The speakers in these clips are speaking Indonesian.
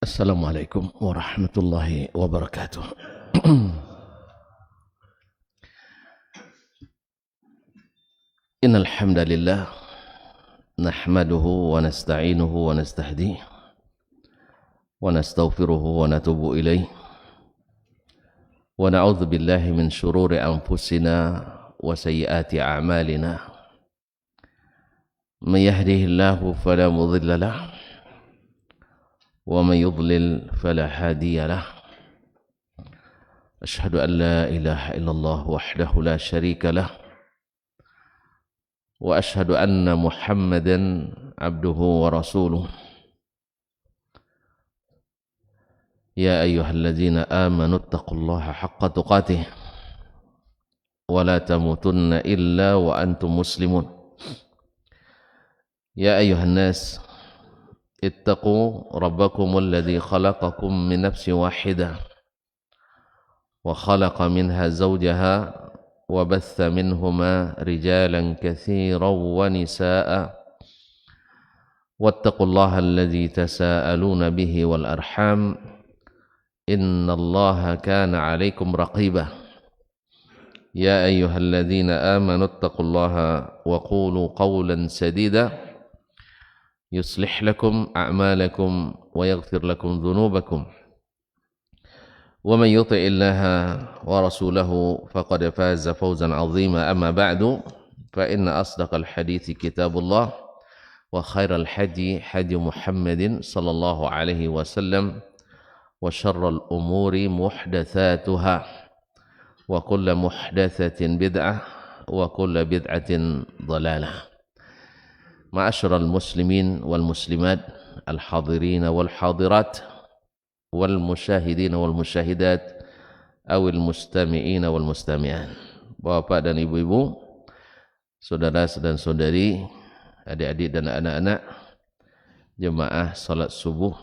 Assalamualaikum warahmatullahi wabarakatuh. Innal hamdalillah nahmaduhu wa nasta'inuhu wa nastahdihi wa nastaghfiruhu wa natubu ilayh wa na'udzu billahi min shururi anfusina wa sayyiati a'malina. May yahdihillahu fala mudilla lahu ومن يضلل فلا هادي له أشهد أن لا إله إلا الله وحده لا شريك له وأشهد أن محمدا عبده ورسوله يا أيها الذين آمنوا اتقوا الله حق تقاته ولا تموتن إلا وأنتم مسلمون يا أيها الناس اتقوا ربكم الذي خلقكم من نفس واحدة وخلق منها زوجها وبث منهما رجالا كثيرا ونساء واتقوا الله الذي تساءلون به والأرحام إن الله كان عليكم رقيبا يا أيها الذين آمنوا اتقوا الله وقولوا قولا سديدا يصلح لكم أعمالكم ويغفر لكم ذنوبكم ومن يطع الله ورسوله فقد فاز فوزا عظيما أما بعد فإن أصدق الحديث كتاب الله وخير الحدي حدي محمد صلى الله عليه وسلم وشر الأمور محدثاتها وكل محدثة بدعة وكل بدعة ضلالة. Ma'asyiral muslimin wal muslimat, al-hadirin wal hadirat, wal musyahidin wal musyahidat, awil mustami'in wal mustami'an. Bapak dan ibu-ibu, saudara dan saudari, adik-adik dan anak-anak jemaah salat subuh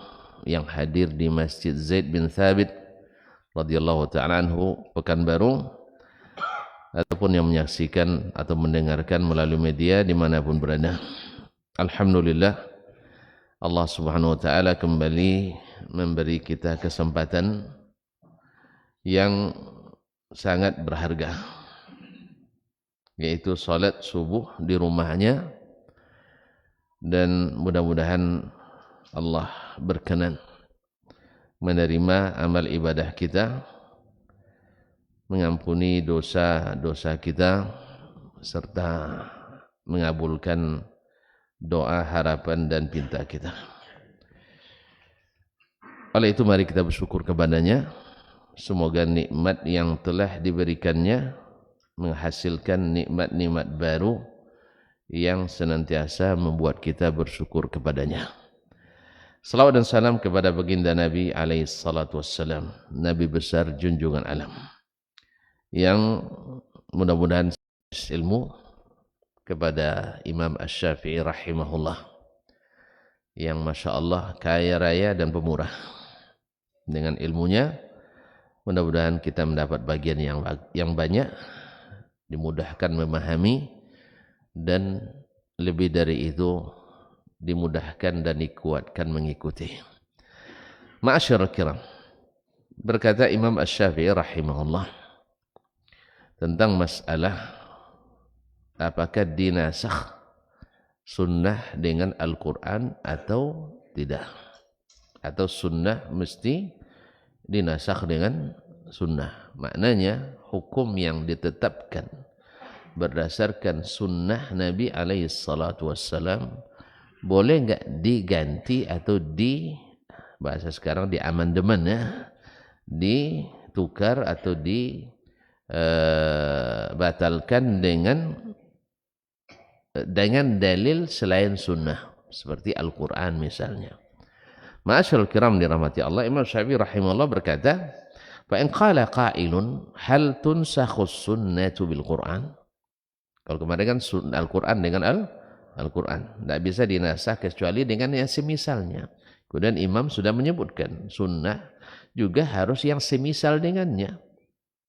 yang hadir di Masjid Zaid bin Thabit radhiyallahu ta'ala anhu Pekanbaru, ataupun yang menyaksikan atau mendengarkan melalui media dimanapun berada. Alhamdulillah, Allah subhanahu wa ta'ala kembali memberi kita kesempatan yang sangat berharga, yaitu salat subuh di rumahnya, dan mudah-mudahan Allah berkenan menerima amal ibadah kita, mengampuni dosa-dosa kita, serta mengabulkan doa, harapan dan pinta kita. Oleh itu mari kita bersyukur kepadanya. Semoga nikmat yang telah diberikannya menghasilkan nikmat-nikmat baru yang senantiasa membuat kita bersyukur kepadanya. Salawat dan salam kepada baginda Nabi alaihi salatu wassalam, Nabi besar junjungan alam, yang mudah-mudahan ilmu kepada Imam Asy-Syafi'i rahimahullah, yang Masya Allah kaya raya dan pemurah. Dengan ilmunya mudah-mudahan kita mendapat bagian yang banyak, dimudahkan memahami, dan lebih dari itu dimudahkan dan dikuatkan mengikuti. Ma'asyiral kiram, berkata Imam Asy-Syafi'i rahimahullah tentang masalah apakah dinasakh sunnah dengan Al-Quran atau tidak, atau sunnah mesti dinasakh dengan sunnah. Maknanya hukum yang ditetapkan berdasarkan sunnah Nabi alaihi salatu wassalam boleh enggak diganti atau bahasa sekarang diamandemen, ya, ditukar atau batalkan dengan dalil selain sunnah seperti Al-Quran misalnya. Ma'asyiral kiram dirahmati Allah, Imam Syafi'i rahimahullah berkata, fa in qala qailun hal tunsakhus sunnatu bil Quran. Kalau kemarin kan Al-Quran dengan Al-Quran tidak bisa dinasah kecuali dengan yang semisalnya. Kemudian Imam sudah menyebutkan sunnah juga harus yang semisal dengannya,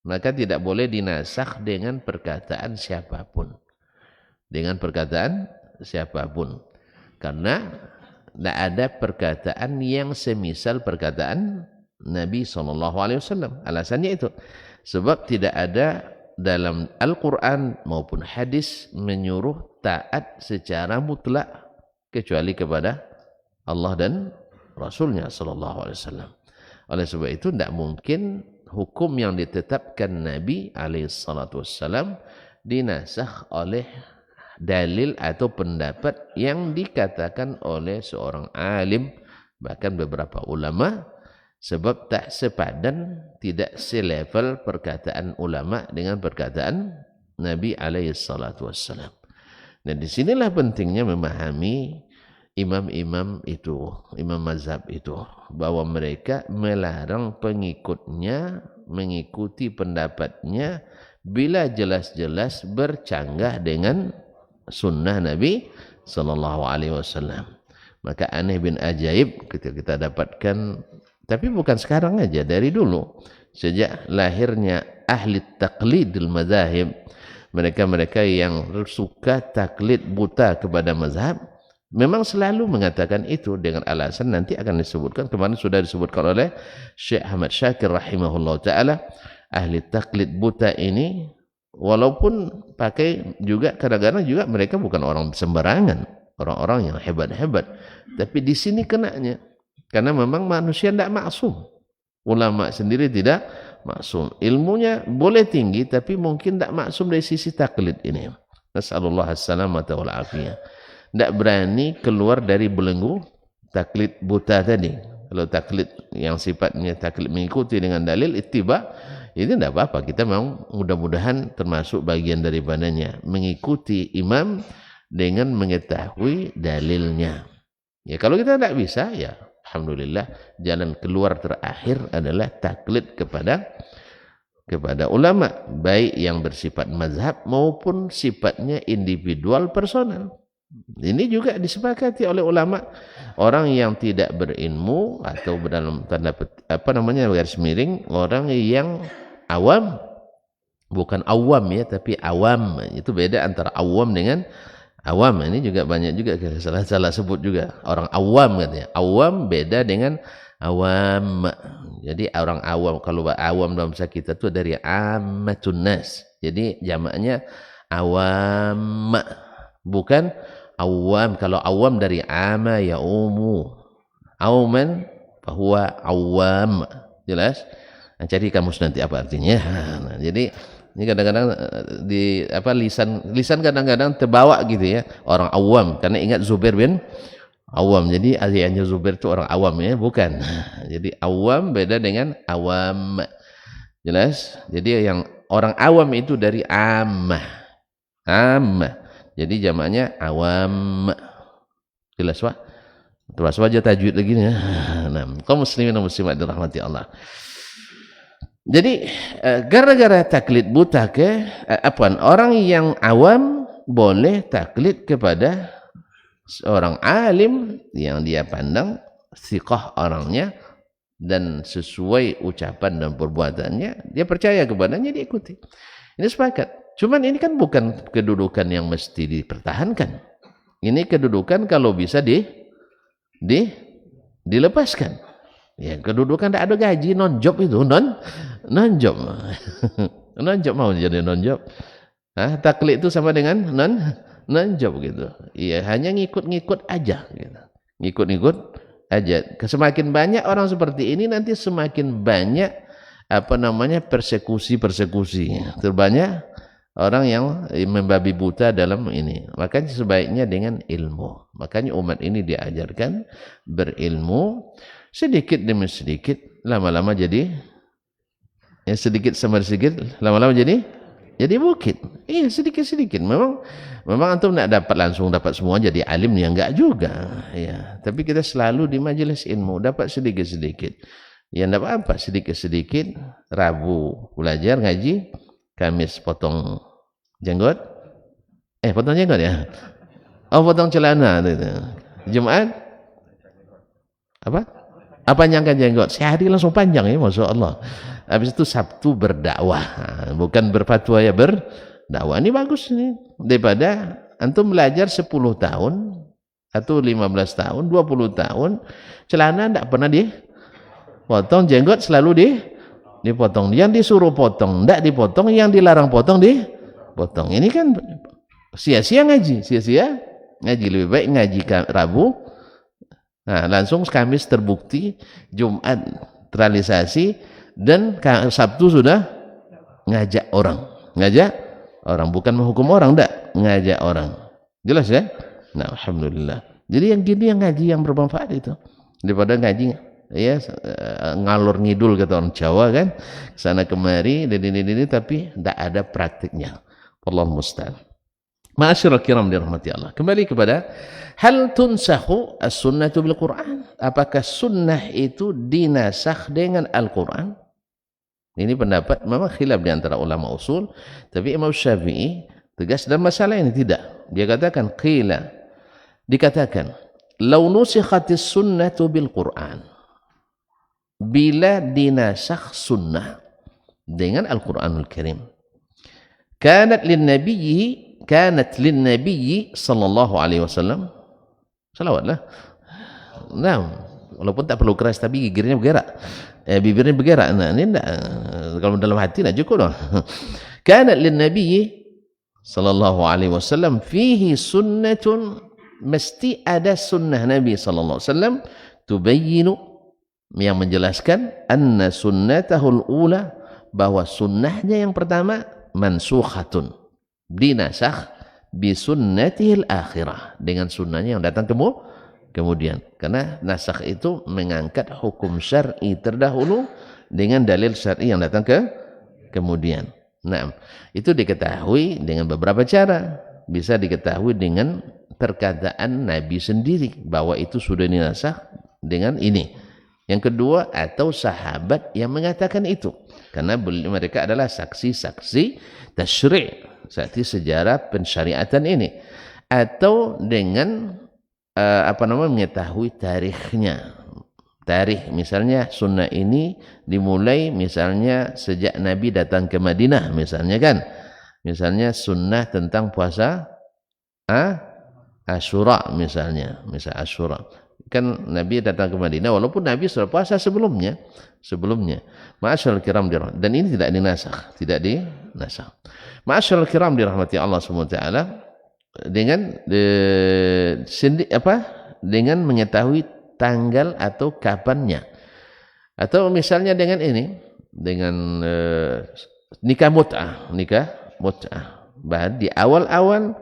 maka tidak boleh dinasakh dengan perkataan siapapun. Karena tidak ada perkataan yang semisal perkataan Nabi SAW. Alasannya itu, sebab tidak ada dalam Al-Quran maupun hadis menyuruh taat secara mutlak kecuali kepada Allah dan Rasulnya SAW. Oleh sebab itu tidak mungkin hukum yang ditetapkan Nabi SAW dinasakh oleh dalil atau pendapat yang dikatakan oleh seorang alim, bahkan beberapa ulama, sebab tak sepadan, tidak selevel perkataan ulama dengan perkataan Nabi SAW. Dan disinilah pentingnya memahami imam-imam itu, imam mazhab itu, bahwa mereka melarang pengikutnya mengikuti pendapatnya bila jelas-jelas bercanggah dengan sunnah Nabi SAW. Maka aneh bin ajaib kita dapatkan, tapi bukan sekarang aja, dari dulu, sejak lahirnya ahli taqlidil mazahib, mereka-mereka yang suka taklid buta kepada mazhab, memang selalu mengatakan itu dengan alasan nanti akan disebutkan, kemarin sudah disebutkan oleh Syekh Ahmad Syakir rahimahullah ta'ala, ahli taklid buta ini walaupun pakai juga, kadang-kadang juga mereka bukan orang sembarangan, orang-orang yang hebat-hebat, tapi di sini kenanya karena memang manusia tidak maksum. Ulama sendiri tidak maksum, ilmunya boleh tinggi tapi mungkin tidak maksum dari sisi taklid ini. Nasallallahu as-salamata wal afiyah. Tidak berani keluar dari belenggu taklid buta tadi. Kalau taklid yang sifatnya taklid mengikuti dengan dalil ittiba, itu tidak apa-apa. Kita memang mudah-mudahan termasuk bagian daripadanya, mengikuti imam dengan mengetahui dalilnya. Ya kalau kita tidak bisa, ya alhamdulillah, jalan keluar terakhir adalah taklid kepada ulama, baik yang bersifat mazhab maupun sifatnya individual personal. Ini juga disepakati oleh ulama. Orang yang tidak berilmu atau dalam tanda garis miring, orang yang awam, bukan awam ya, tapi awam, itu beda antara awam dengan awam. Ini juga banyak juga salah sebut juga, orang awam katanya. Awam beda dengan awam. Jadi orang awam, kalau awam dalam bahasa kita itu dari ammatun nas, jadi jamaknya awam, bukan awam. Kalau awam dari ama ya umu, auman bahwa awam, jelas. Nah, cari kamus nanti apa artinya. Nah, jadi ini kadang-kadang di lisan kadang-kadang terbawa gitu ya, orang awam, karena ingat Zubair bin Awam, jadi ayahnya Zubair itu orang awam ya, bukan. Jadi awam beda dengan awam, jelas. Jadi yang orang awam itu dari ammah, jadi jamaknya awam, jelas Pak. Terus wajah tajwid lagi ya. Nah, kaum muslimin dan muslimat dirahmati Allah. Jadi gara-gara taklid buta orang yang awam boleh taklid kepada seorang alim yang dia pandang thiqah orangnya dan sesuai ucapan dan perbuatannya, dia percaya kepadanya, dia ikuti. Ini sepakat. Cuman ini kan bukan kedudukan yang mesti dipertahankan. Ini kedudukan kalau bisa dilepaskan. Ya, kedudukan tidak ada gaji, non job itu, non job. Non job mau jadi non job. Taklid itu sama dengan non job gitu. Iya, hanya ngikut-ngikut aja gitu. Ngikut-ngikut aja. Semakin banyak orang seperti ini, nanti semakin banyak persekusi. Terbanyak orang yang membabi buta dalam ini. Makanya sebaiknya dengan ilmu. Makanya umat ini diajarkan berilmu, sedikit demi sedikit, lama-lama jadi sedikit sama sedikit, lama-lama jadi bukit. Iya, sedikit-sedikit. Memang antum tidak dapat langsung dapat semua jadi alim, ya enggak juga. Ya, tapi kita selalu di majelis ilmu dapat sedikit-sedikit. Ya enggak apa-apa, sedikit-sedikit. Rabu belajar ngaji, Kamis potong jenggot. Potong jenggot ya. Oh, potong celana gitu. Jumat panjangkan jenggot. Sehari langsung panjang ya, Masya Allah. Habis itu Sabtu berdakwah, bukan berfatwa ya, berdakwah. Ini bagus nih, daripada antum belajar 10 tahun atau 15 tahun, 20 tahun, celana tidak pernah dipotong, jenggot selalu dipotong. Yang disuruh potong tidak dipotong, yang dilarang potong dipotong. Ini kan sia-sia ngaji, sia-sia ngaji. Lebih baik ngaji Rabu, nah langsung Kamis terbukti, Jumat terrealisasi, dan Sabtu sudah ngajak orang, bukan menghukum orang, tidak, ngajak orang. Jelas ya? Nah, alhamdulillah. Jadi yang gini yang ngaji yang bermanfaat itu, daripada ngaji ya ngalur ngidul kata orang Jawa kan, sana kemari ini tapi tidak ada praktiknya. Wallahu musta'an. Ma'asyiral kiram dirahmati Allah. Kembali kepada hal tunsakhu as-sunnatu bil Quran? Apakah sunnah itu dinasakh dengan Al-Quran? Ini pendapat memang khilaf di antara ulama usul, tapi Imam Syafi'i tegas dalam masalah ini tidak. Dia katakan qila, dikatakan law nusikhatis sunnatu bil Quran, bila dinasakh sunnah dengan Al-Quranul Karim, kanat lin nabiyyi sallallahu alaihi wasallam, salawatlah. Nah, walaupun tak perlu keras tapi gigirnya bergerak, bibirnya bergerak. Nah, ini enggak, kalau dalam hati enggak cukup dong. Kanat lin nabiyyi sallallahu alaihi wasallam fihi sunnatun, mesti ada sunnah Nabi sallallahu alaihi wasallam, tubayyinu, yang menjelaskan anna sunnatahul ula, bahwa sunnahnya yang pertama mansukhatun, dinasakh bi sunnatihil akhirah, dengan sunnahnya yang datang kemudian. Karena nasakh itu mengangkat hukum syar'i terdahulu dengan dalil syar'i yang datang kemudian. Nah, itu diketahui dengan beberapa cara. Bisa diketahui dengan perkataan Nabi sendiri bahwa itu sudah dinasakh dengan ini. Yang kedua, atau sahabat yang mengatakan itu, karena mereka adalah saksi-saksi tasyri', saksi sejarah pensyariatan ini. Atau dengan mengetahui tarikhnya. Tarikh, misalnya sunnah ini dimulai misalnya sejak Nabi datang ke Madinah, misalnya kan. Misalnya sunnah tentang puasa Asyura, misalnya Asyura. Kan Nabi datang ke Madinah walaupun Nabi sudah puasa sebelumnya. Ma'asyiral kiram dirahmati, dan ini tidak dinasakh. Ma'asyiral kiram dirahmati Allah Subhanahu wa taala, dengan mengetahui tanggal atau kapannya, atau misalnya dengan ini, dengan nikah mut'ah, bahkan di awal-awal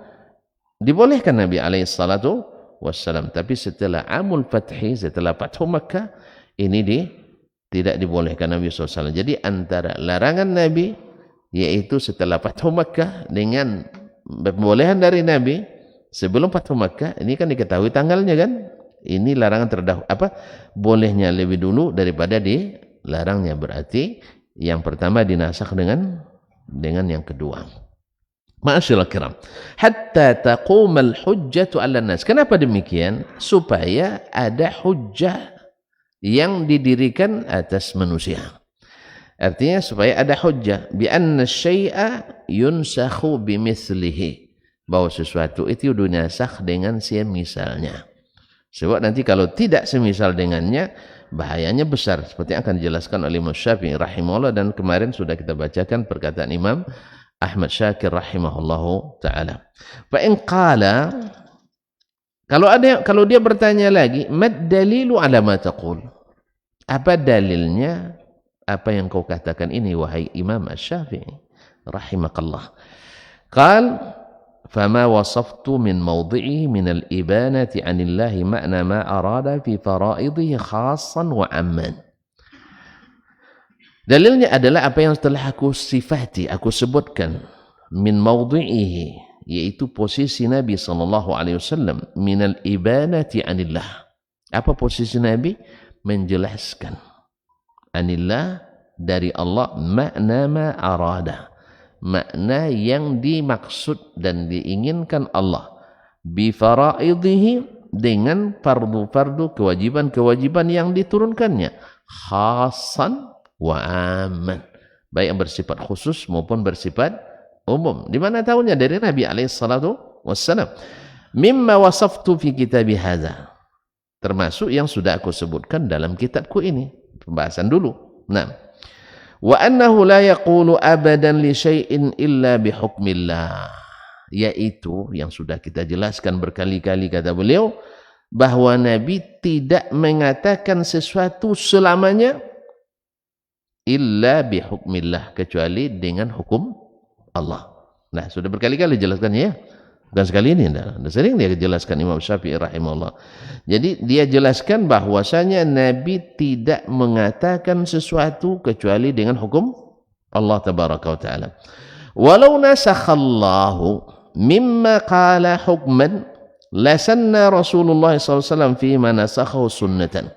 dibolehkan Nabi alaihi salatu wassalam, tapi setelah amul fathi, setelah Fathu Makkah, ini tidak dibolehkan Nabi SAW. Jadi antara larangan Nabi yaitu setelah Fathu Makkah dengan pembolehan dari Nabi sebelum Fathu Makkah, ini kan diketahui tanggalnya kan. Ini larangan terdahulu, bolehnya lebih dulu daripada dilarangnya. Berarti yang pertama dinasakh dengan yang kedua. Ma'asyiral kiram, hatta taqumal hujjatu 'alan nas. Kenapa demikian? Supaya ada hujjah yang didirikan atas manusia. Artinya supaya ada hujjah bi anna syai'a yunsakhu bimithlihi, bahwa sesuatu itu dinasakh dengan semisalnya. Sebab nanti kalau tidak semisal dengannya, bahayanya besar, seperti yang akan dijelaskan oleh Imam Syafi'i rahimahullah, dan kemarin sudah kita bacakan perkataan Imam Ahmad Syakir rahimahullahu taala. Fa in qala, kalau dia bertanya lagi, mad dalilu ala ma taqul? Apa dalilnya apa yang kau katakan ini wahai Imam Asy-Syafi'i rahimakallah? Qal فما وصفت من موضعه من الإبانة عن الله معنى ما أراد في فرائضه خاصا وعاما. Dalilnya adalah apa yang telah aku sifati, aku sebutkan, min mawdi'ihi, yaitu posisi Nabi SAW, min al-ibanati anillah. Apa posisi Nabi? Menjelaskan anillah, dari Allah, makna ma arada, makna yang dimaksud dan diinginkan Allah, bi faraidhihi, dengan fardu-fardu, kewajiban-kewajiban yang diturunkannya, khasan wa amman, baik yang bersifat khusus maupun bersifat umum. Di mana tahunya? Dari Nabi alaihi salatu wassalam. mimma wasaftu fi kitabi hadza, termasuk yang sudah aku sebutkan dalam kitabku ini. Pembahasan dulu. Nah, wa annahu la yaqulu abadan li syai'in illa bi hukmillah, yaitu yang sudah kita jelaskan berkali-kali kata beliau, bahwa Nabi tidak mengatakan sesuatu selamanya illa bi hukmillah, kecuali dengan hukum Allah. Nah, sudah berkali-kali jelaskan ya. Bukan sekali ini, sering dia jelaskan Imam Syafi'i rahimahullah. Jadi dia jelaskan bahwasanya Nabi tidak mengatakan sesuatu kecuali dengan hukum Allah tabaraka wa taala. Walau nasakhallahu mimma qala hukman lasanna Rasulullah SAW fima nasakhahu sunnatan.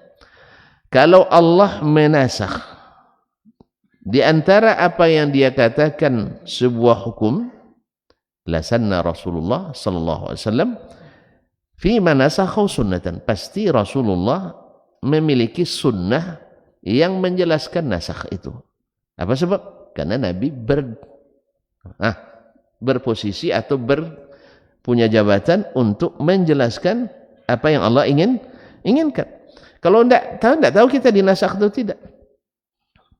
Kalau Allah menasakh di antara apa yang dia katakan sebuah hukum, lasanna Rasulullah sallallahu alaihi wasallam fi manasakhu sunnatan, pasti Rasulullah memiliki sunnah yang menjelaskan nasakh itu. Apa sebab? Karena Nabi berposisi atau punya jabatan untuk menjelaskan apa yang Allah inginkan. Kalau tidak tahu kita dinasakh atau tidak.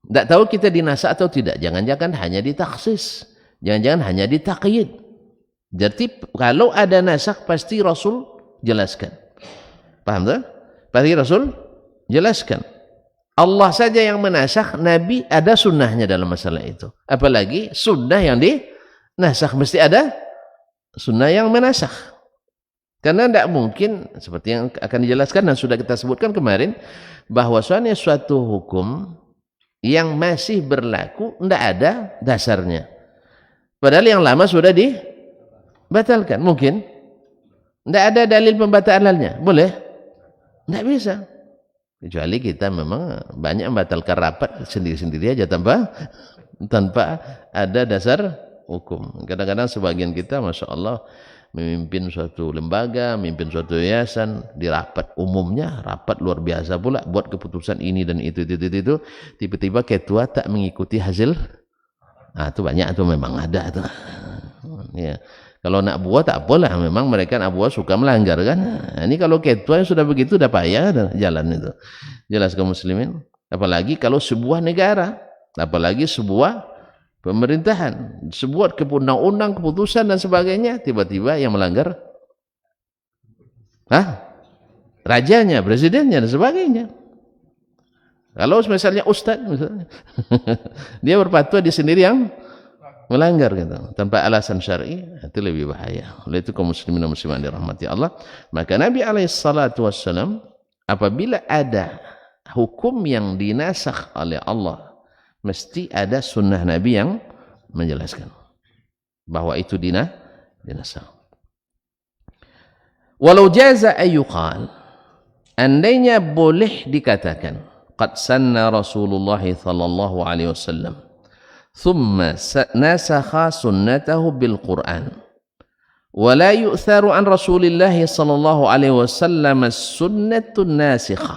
Tidak tahu kita dinasakh atau tidak. Jangan-jangan hanya ditaksis, jangan-jangan hanya ditaqyid. Jadi kalau ada nasakh pasti Rasul jelaskan. Paham tak? Pasti Rasul jelaskan. Allah saja yang menasakh, Nabi ada sunnahnya dalam masalah itu. Apalagi sunnah yang dinasakh, mesti ada sunnah yang menasakh. Karena tidak mungkin, seperti yang akan dijelaskan dan sudah kita sebutkan kemarin, bahwasanya suatu hukum yang masih berlaku tidak ada dasarnya. Padahal yang lama sudah batalkan. Mungkin tidak ada dalil pembatalannya, boleh? Tidak bisa, kecuali kita memang banyak membatalkan rapat sendiri-sendiri aja tanpa ada dasar hukum. Kadang-kadang sebagian kita Masya Allah memimpin suatu lembaga, memimpin suatu yayasan, di rapat umumnya, rapat luar biasa pula, buat keputusan ini dan itu, tiba-tiba ketua tak mengikuti hasil. Itu banyak, itu memang ada tuh. Ya. Kalau nak buat tak apalah, memang mereka nak buat suka melanggar kan. Ini kalau ketua sudah begitu dah payah jalan itu. Jelas kaum muslimin. Apalagi kalau sebuah negara, apalagi sebuah pemerintahan, sebuah undang-undang, keputusan dan sebagainya, tiba-tiba yang melanggar rajanya, presidennya dan sebagainya. Kalau misalnya ustaz misalnya, dia berfatwa di sendiri yang melanggar gitu, tanpa alasan syar'i, itu lebih bahaya. Oleh itu kaum muslimin dan muslimat dirahmati Allah, maka Nabi SAW apabila ada hukum yang dinasakh oleh Allah, mesti ada sunnah Nabi yang menjelaskan bahwa itu dinasakh. Walau jaza ayyuqal, andainya boleh dikatakan qad sanna Rasulullah sallallahu alaihi wasallam ثم نسخ سنته بالقرآن ولا يؤثر عن رسول الله صلى الله عليه وسلم السنة الناسخة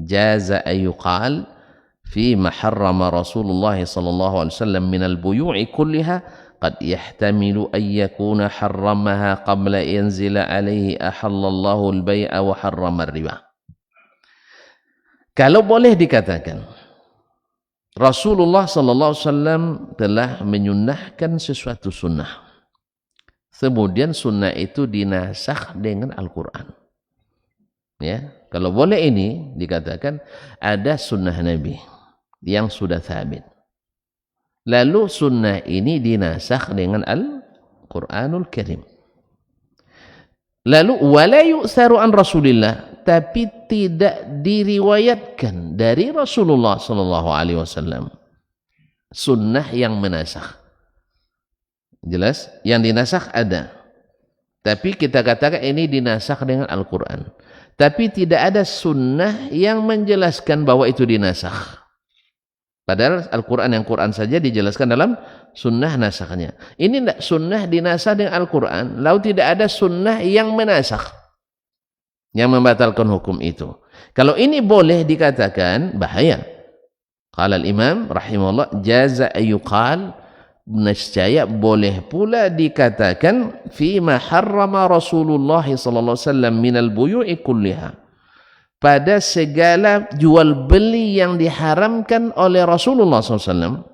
جاز أن يقال فيما حرم رسول الله صلى الله عليه وسلم من البيوع كلها قد يحتمل أن يكون حرمها قبل ينزل عليه أحل الله البيع وحرم الربا. Kalau boleh dikatakan Rasulullah sallallahu alaihi wasallam telah menyunnahkan sesuatu sunnah, kemudian sunnah itu dinasakh dengan Al-Quran. Ya, kalau boleh ini dikatakan ada sunnah Nabi yang sudah thabit, lalu sunnah ini dinasakh dengan Al-Quranul Karim. Lalu wala yu'tharu an Rasulillah, tapi tidak diriwayatkan dari Rasulullah sallallahu alaihi wasallam sunnah yang menasakh. Jelas? Yang dinasakh ada, tapi kita katakan ini dinasakh dengan Al-Quran, tapi tidak ada sunnah yang menjelaskan bahwa itu dinasakh. Padahal Al-Quran yang Quran saja dijelaskan dalam sunnah nasakhnya. Ini tidak sunnah dinasakh dengan Al-Quran, lalu tidak ada sunnah yang menasakh, yang membatalkan hukum itu. Kalau ini boleh dikatakan bahaya. Qala al-imam rahimahullah jaza ayyuqal Nescaya boleh pula dikatakan fima harrama Rasulullah sallallahu alaihi wasallam minal buyu'i kulliha, pada segala jual beli yang diharamkan oleh Rasulullah SAW.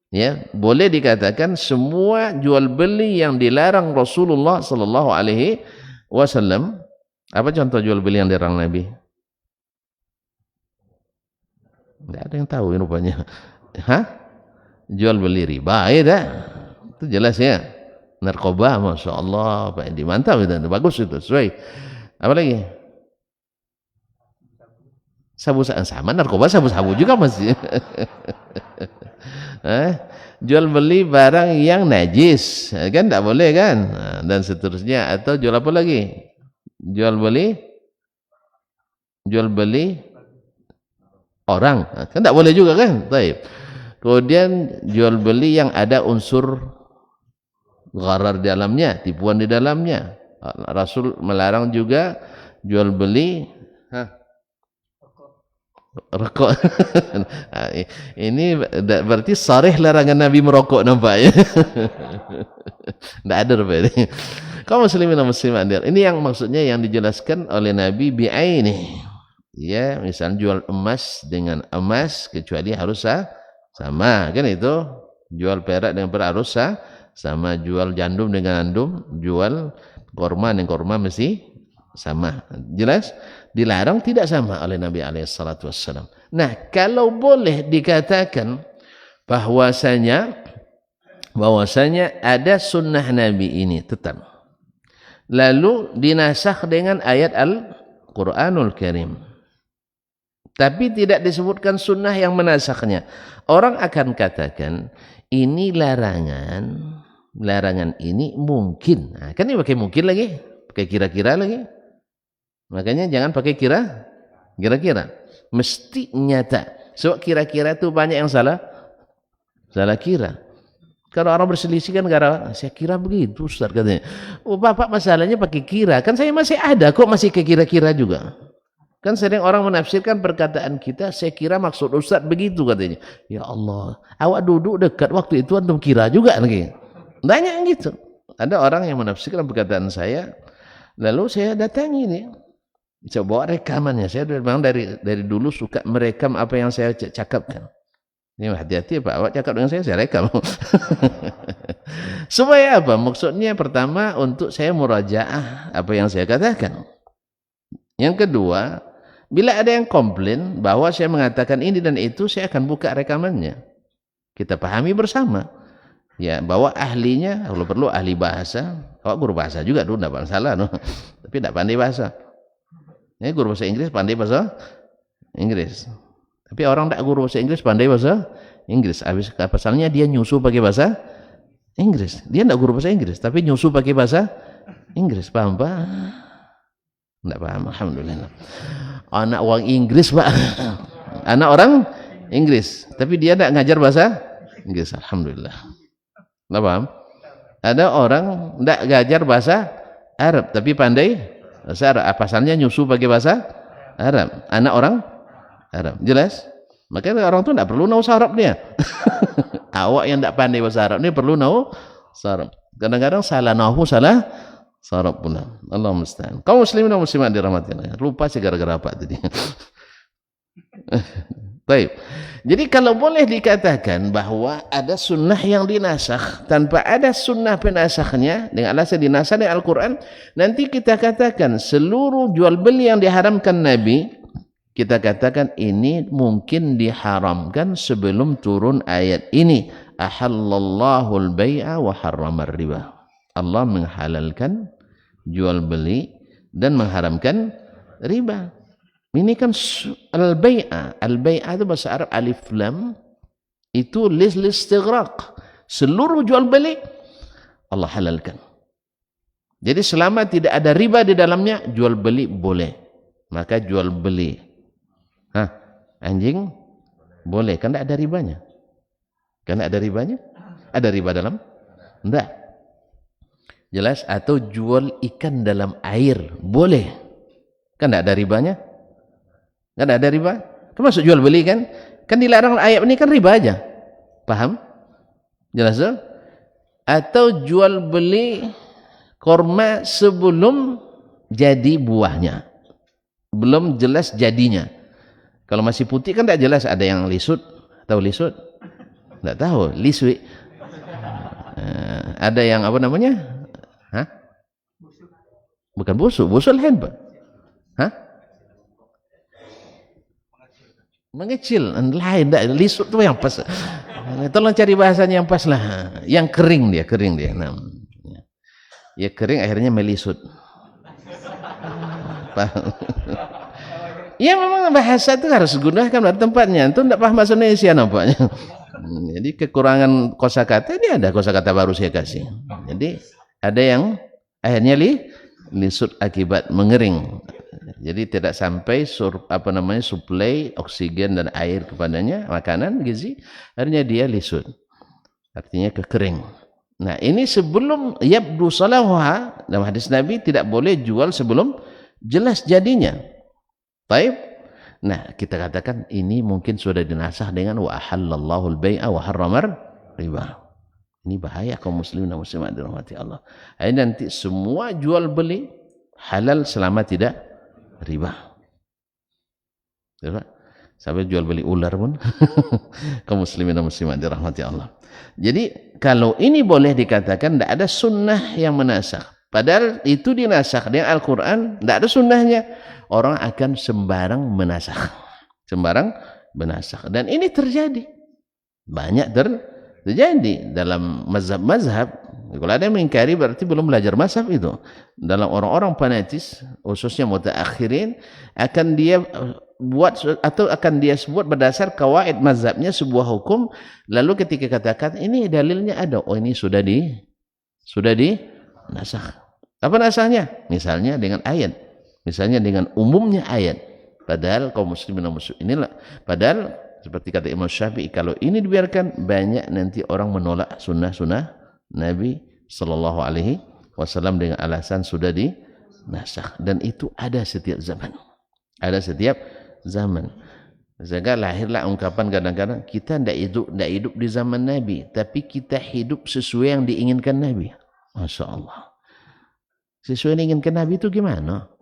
Ya, boleh dikatakan semua jual beli yang dilarang Rasulullah Sallallahu Alaihi Wasallam. Apa contoh jual beli yang dilarang Nabi? Tidak ada yang tahu rupanya. Hah? Jual beli riba, ya dah. Itu jelas ya. Narkoba, masya Allah, Pak Edi, mantap itu, bagus itu, sesuai. Apa lagi? Sabu-sabu sama, narkoba sabu-sabu juga masih. Jual beli barang yang najis kan tidak boleh kan, dan seterusnya. Atau jual apa lagi? Jual beli orang kan tidak boleh juga kan. Baik. Kemudian jual beli yang ada unsur gharar di dalamnya, tipuan di dalamnya. Rasul melarang juga jual beli rokok. Ini berarti sarih larangan Nabi merokok nampaknya. Tidak ada ini. Kaum muslimin dan muslimat, ini yang maksudnya yang dijelaskan oleh Nabi bi'aini. Ya, misalnya jual emas dengan emas kecuali harus sama, kan itu. Jual perak dengan perak harus sama, jual gandum dengan gandum, jual korma dengan korma mesti sama. Jelas? Dilarang tidak sama oleh Nabi alaihissalatu wassalam. Nah, kalau boleh dikatakan bahwasanya ada sunnah Nabi ini tetap, lalu dinasakh dengan ayat Al-Quranul Karim, tapi tidak disebutkan sunnah yang menasakhnya, orang akan katakan ini larangan ini mungkin. Nah, kan ini pakai mungkin lagi, pakai kira-kira lagi. Makanya jangan pakai kira-kira, mesti nyata. So kira-kira itu banyak yang salah kira. Kalau orang berselisih kan gara saya kira begitu Ustaz katanya. Oh Bapak masalahnya pakai kira, kan saya masih ada kok masih ke kira-kira juga. Kan sering orang menafsirkan perkataan kita, saya kira maksud Ustaz begitu katanya. Ya Allah, awak duduk dekat waktu itu antum kira juga lagi. Banyak yang gitu. Ada orang yang menafsirkan perkataan saya, lalu saya datangi nih. Saya bawa rekamannya. Saya memang dari dulu suka merekam apa yang saya cakapkan. Ini hati-hati Pak, awak cakap dengan saya rekam. Supaya apa? Maksudnya pertama untuk saya murajaah apa yang saya katakan. Yang kedua, bila ada yang komplain bahwa saya mengatakan ini dan itu, saya akan buka rekamannya. Kita pahami bersama. Ya, bahwa ahlinya, kalau perlu ahli bahasa, awak guru bahasa juga dulu, tidak masalah, no? Tapi tidak pandai bahasa. Ini guru bahasa Inggris pandai bahasa Inggris. Tapi orang tidak guru bahasa Inggris pandai bahasa Inggris. Habis pasalnya dia nyusu pakai bahasa Inggris. Dia tidak guru bahasa Inggris, tapi nyusu pakai bahasa Inggris. Paham Pak? Tidak paham. Alhamdulillah. Anak orang Inggris Pak. Anak orang Inggris, tapi dia tidak ngajar bahasa Inggris. Alhamdulillah. Tidak paham? Ada orang tidak ngajar bahasa Arab, tapi pandai bahasa Arab. Pasalnya nyusu pakai bahasa Arab. Anak orang Arab. Jelas? Makanya orang itu tidak perlu tahu bahasa Arab dia. Awak yang tidak pandai bahasa Arab ini perlu tahu bahasa Arab. Kadang-kadang salah nahwu, salah Arab pula. Allah musta'an. Kaum muslimin dan muslimat dirahmati Allah. Lupa sih gara-gara apa tadi. Baik. Jadi kalau boleh dikatakan bahwa ada sunnah yang dinasakh tanpa ada sunnah penasakhnya dengan alasan dinasakh dengan Al-Quran, nanti kita katakan seluruh jual beli yang diharamkan Nabi, kita katakan ini mungkin diharamkan sebelum turun ayat ini. Ahallallahu al-bai'a wa harramar riba. Allah menghalalkan jual beli dan mengharamkan riba. Ini kan al-bai'ah. Al-bai'ah itu bahasa Arab alif lam, itu listighraq. Seluruh jual beli Allah halalkan. Jadi selama tidak ada riba di dalamnya, jual beli boleh. Maka jual beli anjing boleh, kan tidak ada ribanya. Kan ada ribanya? Ada riba dalam? Tidak. Jelas? Atau jual ikan dalam air boleh. Kan tidak ada ribanya? Kan ada riba? Termasuk jual beli kan? Kan dilarang ayat ini kan riba aja. Paham? Jelas tuh? Atau jual beli korma sebelum jadi buahnya, belum jelas jadinya. Kalau masih putih kan tidak jelas, ada yang lisut, tahu lisut? Tidak tahu, liswi. Ada yang apa namanya? Hah? Bukan busuk, busuk lain Pak. Hah? Mengecil, lain, tidak, lisut itu yang pas. Tolong cari bahasanya yang pas lah. Yang kering dia. Nah, ya kering akhirnya melisut. Ya memang bahasa itu harus gunakan pada tempatnya. Itu tidak paham bahasa Indonesia nampaknya. Jadi kekurangan kosakata ini ada kosakata baru saya kasih. Jadi ada yang akhirnya lisut akibat mengering. Jadi tidak sampai suplai oksigen dan air kepadanya, makanan gizi, akhirnya dia lisut. Artinya kekering. Nah, ini sebelum yabdu salahuha, dalam hadis Nabi tidak boleh jual sebelum jelas jadinya. Baik. Nah, kita katakan ini mungkin sudah dinasah dengan wa ahallallahu al-bai'a wa harramar riba. Ini bahaya kaum muslimin dan muslimat dirahmati Allah. Ini nanti semua jual beli halal selama tidak riba. Sampai jual beli ular pun kaum muslimin dan muslimat dirahmati Allah. Jadi kalau ini boleh dikatakan tidak ada sunnah yang menasakh. Padahal itu dinasakh dengan Al-Quran, tidak ada sunnahnya. Orang akan sembarang menasakh. Sembarang menasakh. Dan ini terjadi. Banyak terjadi dalam mazhab-mazhab. Kalau ada yang mengingkari berarti belum belajar mazhab itu. Dalam orang-orang fanatis, khususnya mutaakhirin, akan dia buat atau akan dia sebut berdasar kawaid mazhabnya sebuah hukum, lalu ketika katakan ini dalilnya ada, oh ini sudah di nasakh. Apa nasahnya? Misalnya dengan ayat, misalnya dengan umumnya ayat. Padahal kaum muslimin dan muslim inilah, padahal seperti kata Imam Syafi'i, kalau ini dibiarkan banyak nanti orang menolak sunnah-sunnah Nabi Sallallahu Alaihi Wasallam dengan alasan sudah di nasakh. Dan itu ada setiap zaman, ada setiap zaman. Sehingga lahirlah ungkapan kadang-kadang kita tidak hidup di zaman Nabi, tapi kita hidup sesuai yang diinginkan Nabi. Masya Allah. Sesuai yang diinginkan Nabi itu gimana?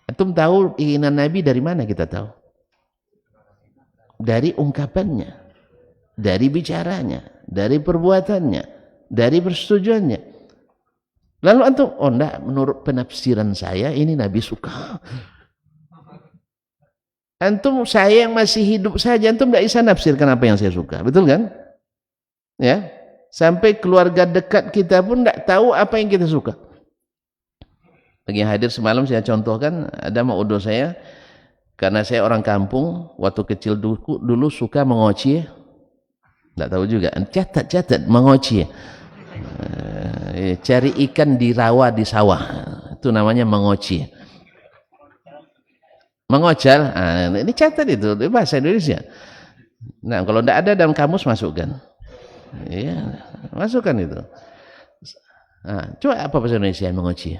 Antum tahu keinginan Nabi dari mana kita tahu? Dari ungkapannya, dari bicaranya, dari perbuatannya, dari persetujuannya. Lalu antum, oh enggak, menurut penafsiran saya ini Nabi suka. Antum, saya yang masih hidup saja, antum tidak bisa nafsirkan apa yang saya suka, betul kan? Ya, sampai keluarga dekat kita pun tidak tahu apa yang kita suka. Bagi yang hadir semalam saya contohkan, ada maudo saya, karena saya orang kampung, waktu kecil dulu suka mengoci, tidak tahu juga, catat mengoci, cari ikan di rawa di sawah, itu namanya mengoci. Mengocal, ini catat itu bahasa Indonesia. Nah, kalau tidak ada dalam kamus masukkan, ya, masukkan itu. Nah, coba apa bahasa Indonesia mengoci?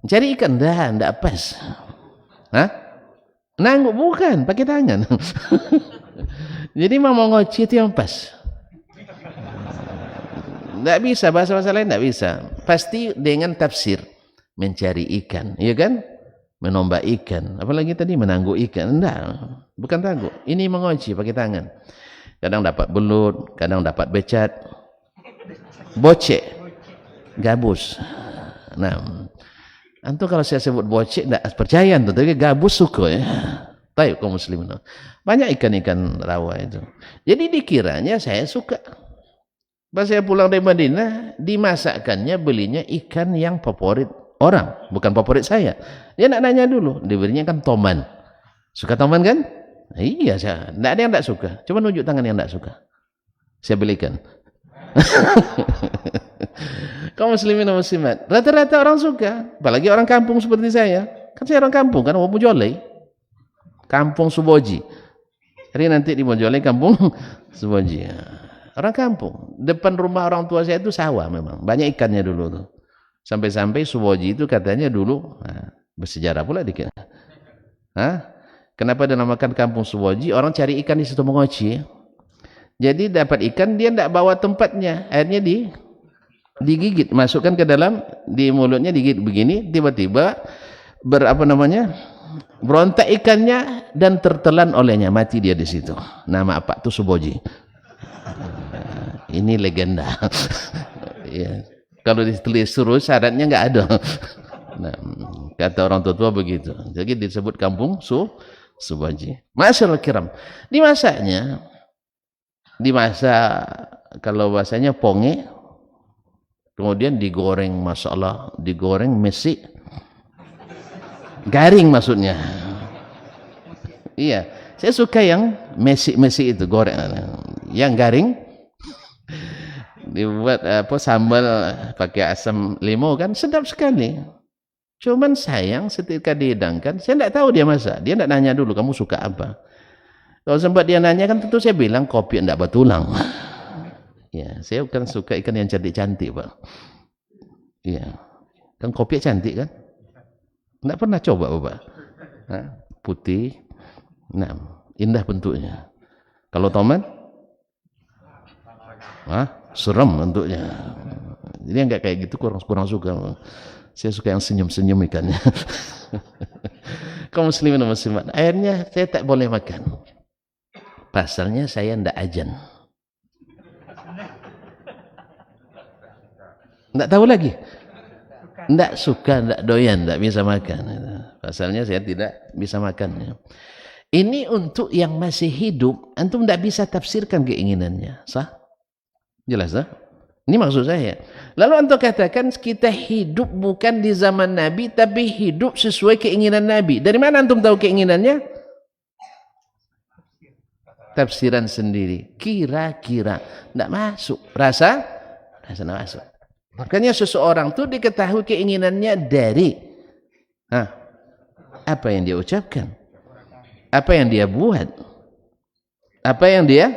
Cari ikan, tidak pas. Hah? Nangguk bukan, pakai tangan. Jadi mau mengoci itu yang pas. Tidak bisa, bahasa-bahasa lain tidak bisa. Pasti dengan tafsir, mencari ikan, iya kan? Menombak ikan, apalagi tadi menangguk ikan, enggak, bukan tangguk, ini mengoci pakai tangan. Kadang dapat belut, kadang dapat becat, bocek, gabus. Nah, antum kalau saya sebut bocek enggak percaya antum, tapi gabus suka ya. Baik kaum muslimin. Banyak ikan-ikan rawa itu. Jadi dikiranya saya suka. Pas saya pulang dari Madinah, dimasakkannya belinya ikan yang favorit orang, bukan favorit saya. Dia nak nanya dulu, diberinya kan toman. Suka toman kan? Nah, iya, saya. Tidak ada yang tidak suka. Coba nunjuk tangan yang tidak suka. Saya belikan. Kaum muslimin dan muslimat, rata-rata orang suka, apalagi orang kampung seperti saya. Kan saya orang kampung, kan orang Mojoley, kampung Suboji. Hari nanti di Mojoley kampung Suboji. Orang kampung. Depan rumah orang tua saya itu sawah memang, banyak ikannya dulu tuh. Sampai-sampai Suboji itu katanya dulu, bersejarah pula dikit. Kenapa dinamakan kampung Suboji? Orang cari ikan di situ mengoci. Jadi dapat ikan, dia tidak bawa tempatnya, akhirnya digigit, masukkan ke dalam, di mulutnya digigit begini, tiba-tiba berontak ikannya dan tertelan olehnya, mati dia di situ. Nama apa tuh? Suboji. Ini legenda. Ya. Kalau ditelusuri syaratnya nggak ada. Nah, kata orang tua begitu. Jadi disebut kampung Suboji. Masyaallah kiram. Di masa kalau bahasanya ponge, kemudian digoreng, masya Allah, digoreng mesi, garing maksudnya. Iya, saya suka yang mesi itu goreng, yang garing, dibuat sambal pakai asam limau kan sedap sekali. Cuman sayang ketika dihidangkan, saya tidak tahu dia masak, dia tidak nanya dulu kamu suka apa. Kalau sempat dia nanya kan tentu saya bilang kopi tidak bertulang. Ya, saya bukan suka ikan yang cantik-cantik, Pak. Iya. Kan kopi cantik kan? Tidak pernah coba, Bapak. Nah, putih. Nah, indah bentuknya. Kalau tomat? Serem bentuknya. Jadi enggak kayak gitu kurang suka. Saya suka yang senyum-senyum ikannya. Kaum muslimin dan muslimat, akhirnya saya tak boleh makan. Pasalnya saya ndak ajan. Ndak tahu lagi. Ndak suka, ndak doyan, ndak bisa makan. Pasalnya saya tidak bisa makannya. Ini untuk yang masih hidup, antum ndak bisa tafsirkan keinginannya. Sah? Jelas sah? Ini maksud saya. Lalu antum katakan kita hidup bukan di zaman Nabi, tapi hidup sesuai keinginan Nabi. Dari mana antum tahu keinginannya? Tafsiran sendiri, kira-kira tidak masuk, rasa tidak masuk. Makanya seseorang itu diketahui keinginannya dari apa yang dia ucapkan, apa yang dia buat, apa yang dia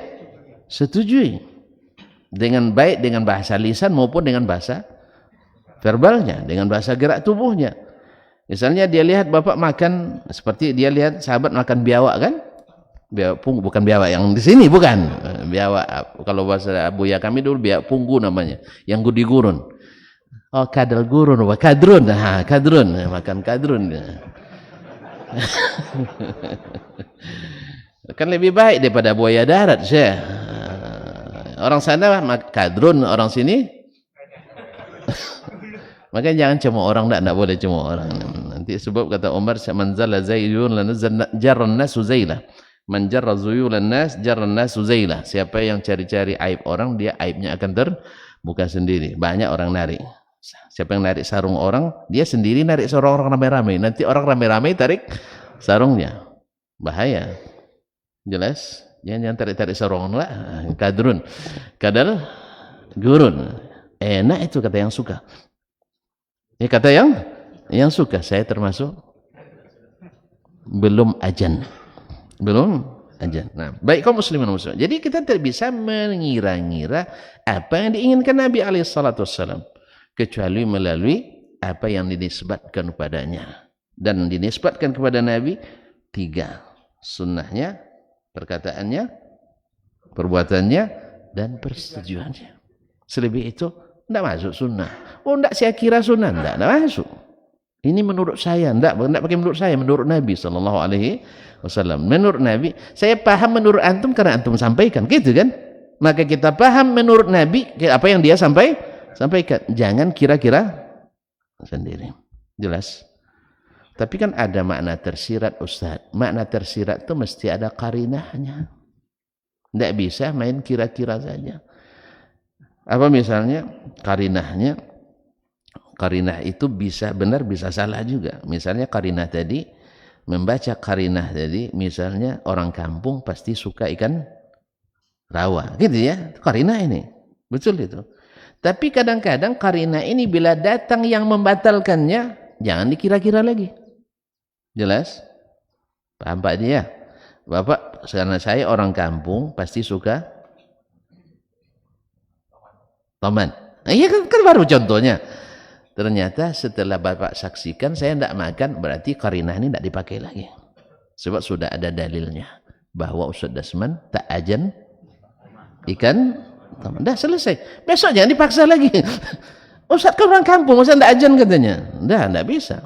setujui, dengan baik dengan bahasa lisan maupun dengan bahasa verbalnya, dengan bahasa gerak tubuhnya. Misalnya dia lihat bapak makan, seperti dia lihat sahabat makan biawak kan? Biawak punggu, bukan biawak yang di sini, bukan biawak. Kalau bahasa Buya kami dulu biawak punggu namanya, yang gudi gurun. Oh, kadal gurun, kadrun, kadrun, makan kadrun. Kan lebih baik daripada buaya darat, saya. Orang sana kadrun, orang sini. Makanya jangan cuma orang, tidak boleh cuma orang. Nanti sebab kata Umar, manzala zaidun lana jarran nasu zailah. Manjarra zuyulan nas jarran nasu zailah. Siapa yang cari-cari aib orang, dia aibnya akan terbuka sendiri. Banyak orang narik. Siapa yang narik sarung orang, dia sendiri narik sarung orang ramai-ramai. Nanti orang ramai-ramai tarik sarungnya. Bahaya. Jelas? Jangan tarik-tarik sarung lah. Kadrun. Kadal gurun. Enak itu kata yang suka. Ini kata yang suka. Saya termasuk belum ajan. Belum ajan. Nah, baik kaum muslimin dan muslimat. Jadi kita tidak bisa mengira-ngira apa yang diinginkan Nabi SAW, kecuali melalui apa yang dinisbatkan kepadanya. Dan dinisbatkan kepada Nabi 3. Sunnahnya, perkataannya, perbuatannya, dan persetujuannya. Selebih itu tidak masuk sunnah. Oh, tidak saya kira sunnah, tidak masuk. Ini menurut saya, tidak pakai menurut saya, menurut Nabi SAW. Menurut Nabi, saya paham menurut antum karena antum sampaikan, gitu kan? Maka kita paham menurut Nabi apa yang dia sampaikan. Jangan kira-kira sendiri. Jelas? Tapi kan ada makna tersirat, Ustaz. Makna tersirat itu mesti ada qarinahnya. Tidak bisa main kira-kira saja. Apa misalnya qarinahnya? Qarinah itu bisa benar bisa salah juga. Misalnya qarinah tadi, membaca qarinah tadi, misalnya orang kampung pasti suka ikan rawa, gitu ya. Qarinah ini, betul itu. Tapi kadang-kadang qarinah ini bila datang yang membatalkannya, jangan dikira-kira lagi. Jelas? Paham Pak dia? Bapak, karena saya orang kampung pasti suka tomat. Iya kan baru contohnya. Ternyata setelah Bapak saksikan saya tidak makan, berarti qarinah ini tidak dipakai lagi. Sebab sudah ada dalilnya bahwa Ustaz Dasman tak ajan ikan, dah selesai. Besok jangan dipaksa lagi. Ustaz kan orang kampung, masa tidak ajan katanya. Dah, tidak bisa.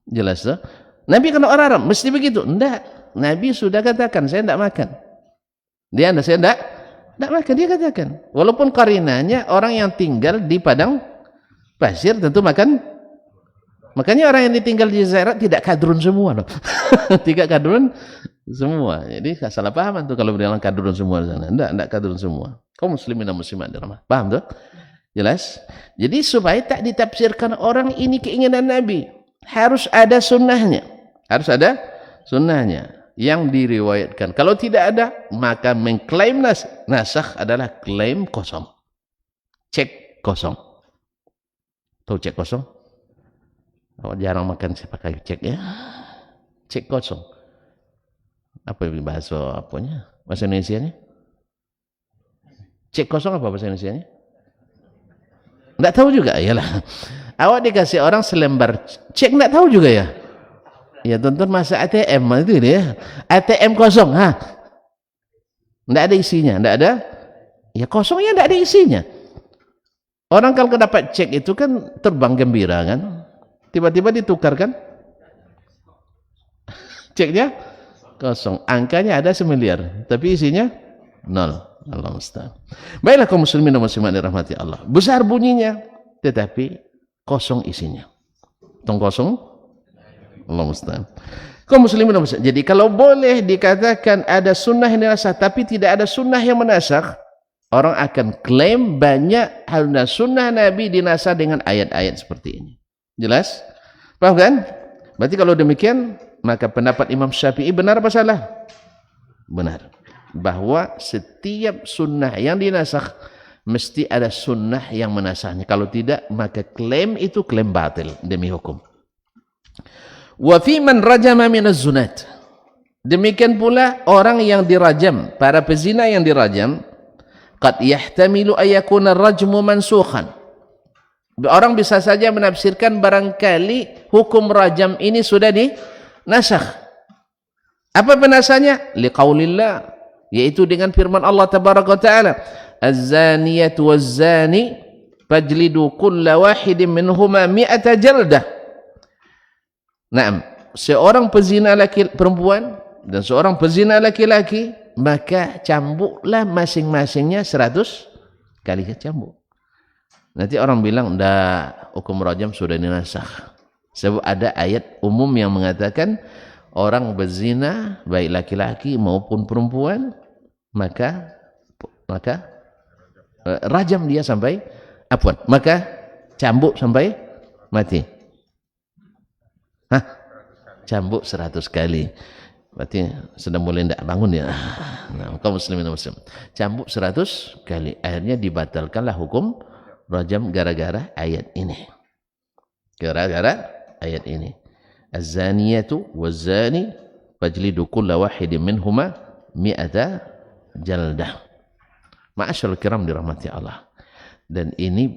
Jelas tuh. Nabi kan orang Arab, mesti begitu. Tidak. Nabi sudah katakan, saya tidak makan. Saya tidak makan, dia katakan. Walaupun karinanya orang yang tinggal di padang pasir tentu makan. Makanya orang yang ditinggal di Zairah tidak kadrun semua loh. Tidak kadrun semua. Jadi salah pahaman tuh kalau bilang kadrun semua di sana. Tidak kadrun semua. Kaum muslimin dan muslimat dirahmati. Paham tuh? Jelas? Jadi supaya tak ditafsirkan orang ini keinginan Nabi. Harus ada sunnahnya. Harus ada sunnahnya yang diriwayatkan. Kalau tidak ada, maka mengklaim nasakh adalah klaim kosong. Cek kosong. Tahu cek kosong? Oh, jarang makan saya pakai cek ya. Cek kosong. Apa bahasa apanya? Bahasa Indonesianya? Cek kosong apa bahasa Indonesianya? Enggak tahu juga, iyalah. Awak dikasih orang selembar cek enggak tahu juga ya? Ya tonton masa ATM itu dia. ATM kosong, ha. Enggak ada isinya, enggak ada. Ya kosongnya enggak ada isinya. Orang kalau dapat cek itu kan terbang gembira kan? Tiba-tiba ditukar kan? Ceknya kosong. Angkanya ada 1 miliar, tapi isinya 0. Allah musta'an. Baiklah kaum muslimin dan muslimat dirahmati Allah. Besar bunyinya, tetapi kosong isinya. Tong kosong. Allah musta'an. Kaum muslimin dan muslimat. Jadi kalau boleh dikatakan ada sunnah yang dinasakh, tapi tidak ada sunnah yang menasakh, orang akan klaim banyak hal sunnah Nabi dinasakh dengan ayat-ayat seperti ini. Jelas? Paham kan? Berarti kalau demikian, maka pendapat Imam Syafi'i benar apa salah? Benar. Bahwa setiap sunnah yang dinasakh mesti ada sunnah yang menasakhnya. Kalau tidak, maka klaim itu klaim batil demi hukum. Wa fi man rajama minaz zunat. Demikian pula orang yang dirajam, para pezina yang dirajam, qad yahtamilu ayakuna rajmu mansukhan. Orang bisa saja menafsirkan barangkali hukum rajam ini sudah dinasakh. Apa penasahnya? Liqaulillah, yaitu dengan firman Allah tabaraka wa taala, az-zaniyatu waz-zani fajlidu kulla wahidin minhuma 100 jaldah. Naam, seorang pezina perempuan dan seorang pezina laki-laki, maka cambuklah masing-masingnya 100 kali cambuk. Nanti orang bilang, "Ndak, hukum rajam sudah dinasakh." Sebab ada ayat umum yang mengatakan orang berzina baik laki-laki maupun perempuan, maka rajam dia sampai maka cambuk sampai mati. Cambuk 100 kali. Berarti sudah mulai tidak bangun ya. Nah, kaum muslimin dan muslim. Cambuk 100 kali. Akhirnya dibatalkanlah hukum rajam gara-gara ayat ini. Gara-gara ayat ini. Az-zaniyatu waz-zani fajlidu kulla wahidin minhuma 100 jaldah. Ma'asyarul kiram dirahmati Allah. Dan ini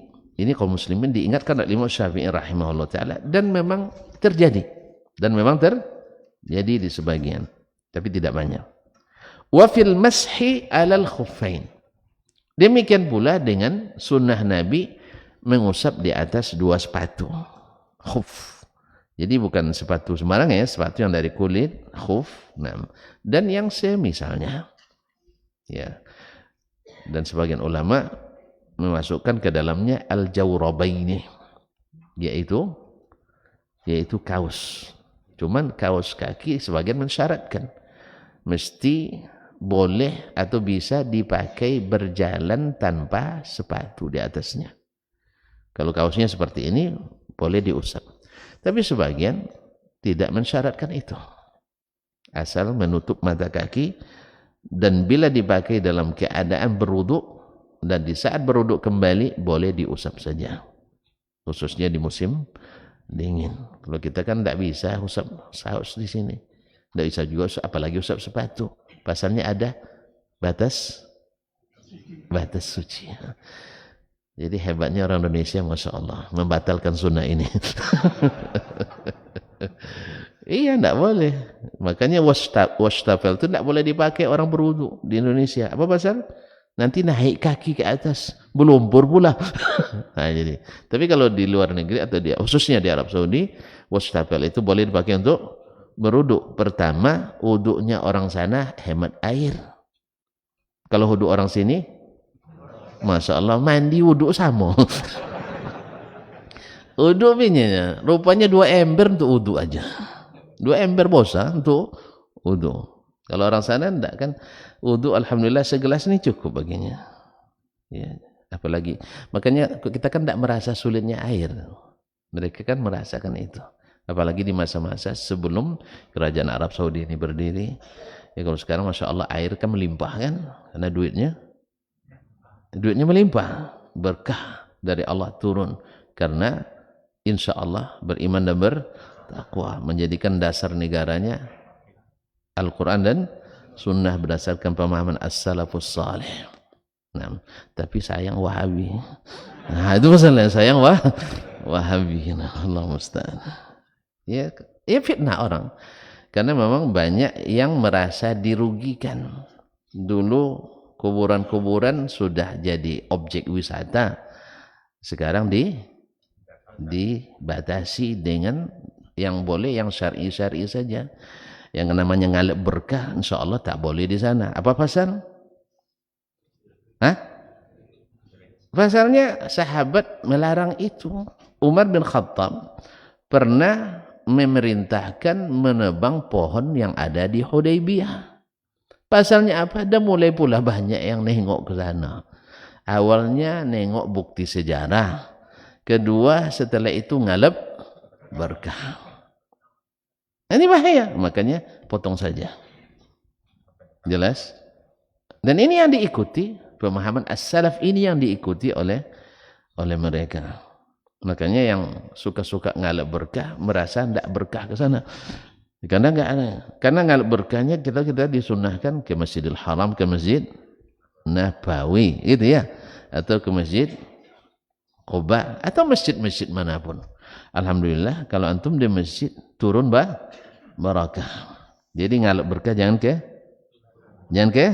kaum muslimin diingatkan oleh Imam Syafi'i rahimahullah taala, dan memang terjadi. Jadi di sebagian, tapi tidak banyak. Wa fil mashi 'alal khuffain. Demikian pula dengan sunnah Nabi mengusap di atas 2 sepatu. Khuf. Jadi bukan sepatu sembarang ya, sepatu yang dari kulit, khuf. Nah, dan yang semisalnya. Ya. Dan sebagian ulama memasukkan ke dalamnya al-jawrabaini, yaitu kaos. Cuman kaos kaki sebagian mensyaratkan mesti boleh atau bisa dipakai berjalan tanpa sepatu di atasnya. Kalau kaosnya seperti ini boleh diusap. Tapi sebagian tidak mensyaratkan itu. Asal menutup mata kaki, dan bila dipakai dalam keadaan berwuduk dan di saat berwuduk kembali boleh diusap saja. Khususnya di musim dingin. Kalau kita kan tidak bisa usap saus di sini, tidak bisa juga usap, apalagi usap sepatu. Pasalnya ada batas suci. Jadi hebatnya orang Indonesia, masya Allah, membatalkan sunnah ini. Iya, tidak boleh. Makanya washtafel itu tidak boleh dipakai orang berwudu di Indonesia. Apa pasal? nanti naik kaki ke atas, berlumpur pula. Nah, jadi, tapi kalau di luar negeri atau khususnya di Arab Saudi, wastafel itu boleh dipakai untuk berwudu. Pertama, wudunya orang sana hemat air. Kalau wudu orang sini, masya Allah, mandi wudu sama. Wudu binyanya, rupanya 2 ember untuk wudu aja. 2 ember bosa untuk wudu. Kalau orang sana enggak kan, wudu alhamdulillah segelas ini cukup baginya. Ya, apalagi makanya kita kan enggak merasa sulitnya air. Mereka kan merasakan itu. Apalagi di masa-masa sebelum kerajaan Arab Saudi ini berdiri. Ya kalau sekarang masya Allah air kan melimpah kan, karena duitnya melimpah, berkah dari Allah turun karena insya Allah beriman dan bertakwa, menjadikan dasar negaranya Al-Quran dan Sunnah berdasarkan pemahaman as-salafus salih. Nah, tapi sayang Wahabi. Nah, itu masalahnya, sayang Wahabi. Nah, Allah musta'an. Ya fitnah orang. Karena memang banyak yang merasa dirugikan. Dulu kuburan-kuburan sudah jadi objek wisata. Sekarang dibatasi dengan yang boleh, yang syar'i saja. Yang namanya ngalap berkah, insya Allah tak boleh di sana. Apa pasal? Hah? Pasalnya sahabat melarang itu. Umar bin Khattab pernah memerintahkan menebang pohon yang ada di Hudaybiyah. Pasalnya apa? Dah mulai pula banyak yang nengok ke sana. Awalnya nengok bukti sejarah. Kedua, setelah itu ngalap berkah. Ini bahaya, makanya potong saja. Jelas? Dan ini yang diikuti, pemahaman as-salaf ini yang diikuti oleh mereka. Makanya yang suka-suka ngalap berkah merasa tidak berkah ke sana. Karena enggak ada. Karena ngalap berkahnya kita disunahkan ke Masjidil Haram, ke Masjid Nabawi, gitu ya. Atau ke Masjid Quba atau masjid-masjid manapun. Alhamdulillah kalau antum di masjid turun barakah. Jadi ngalap berkah jangan ke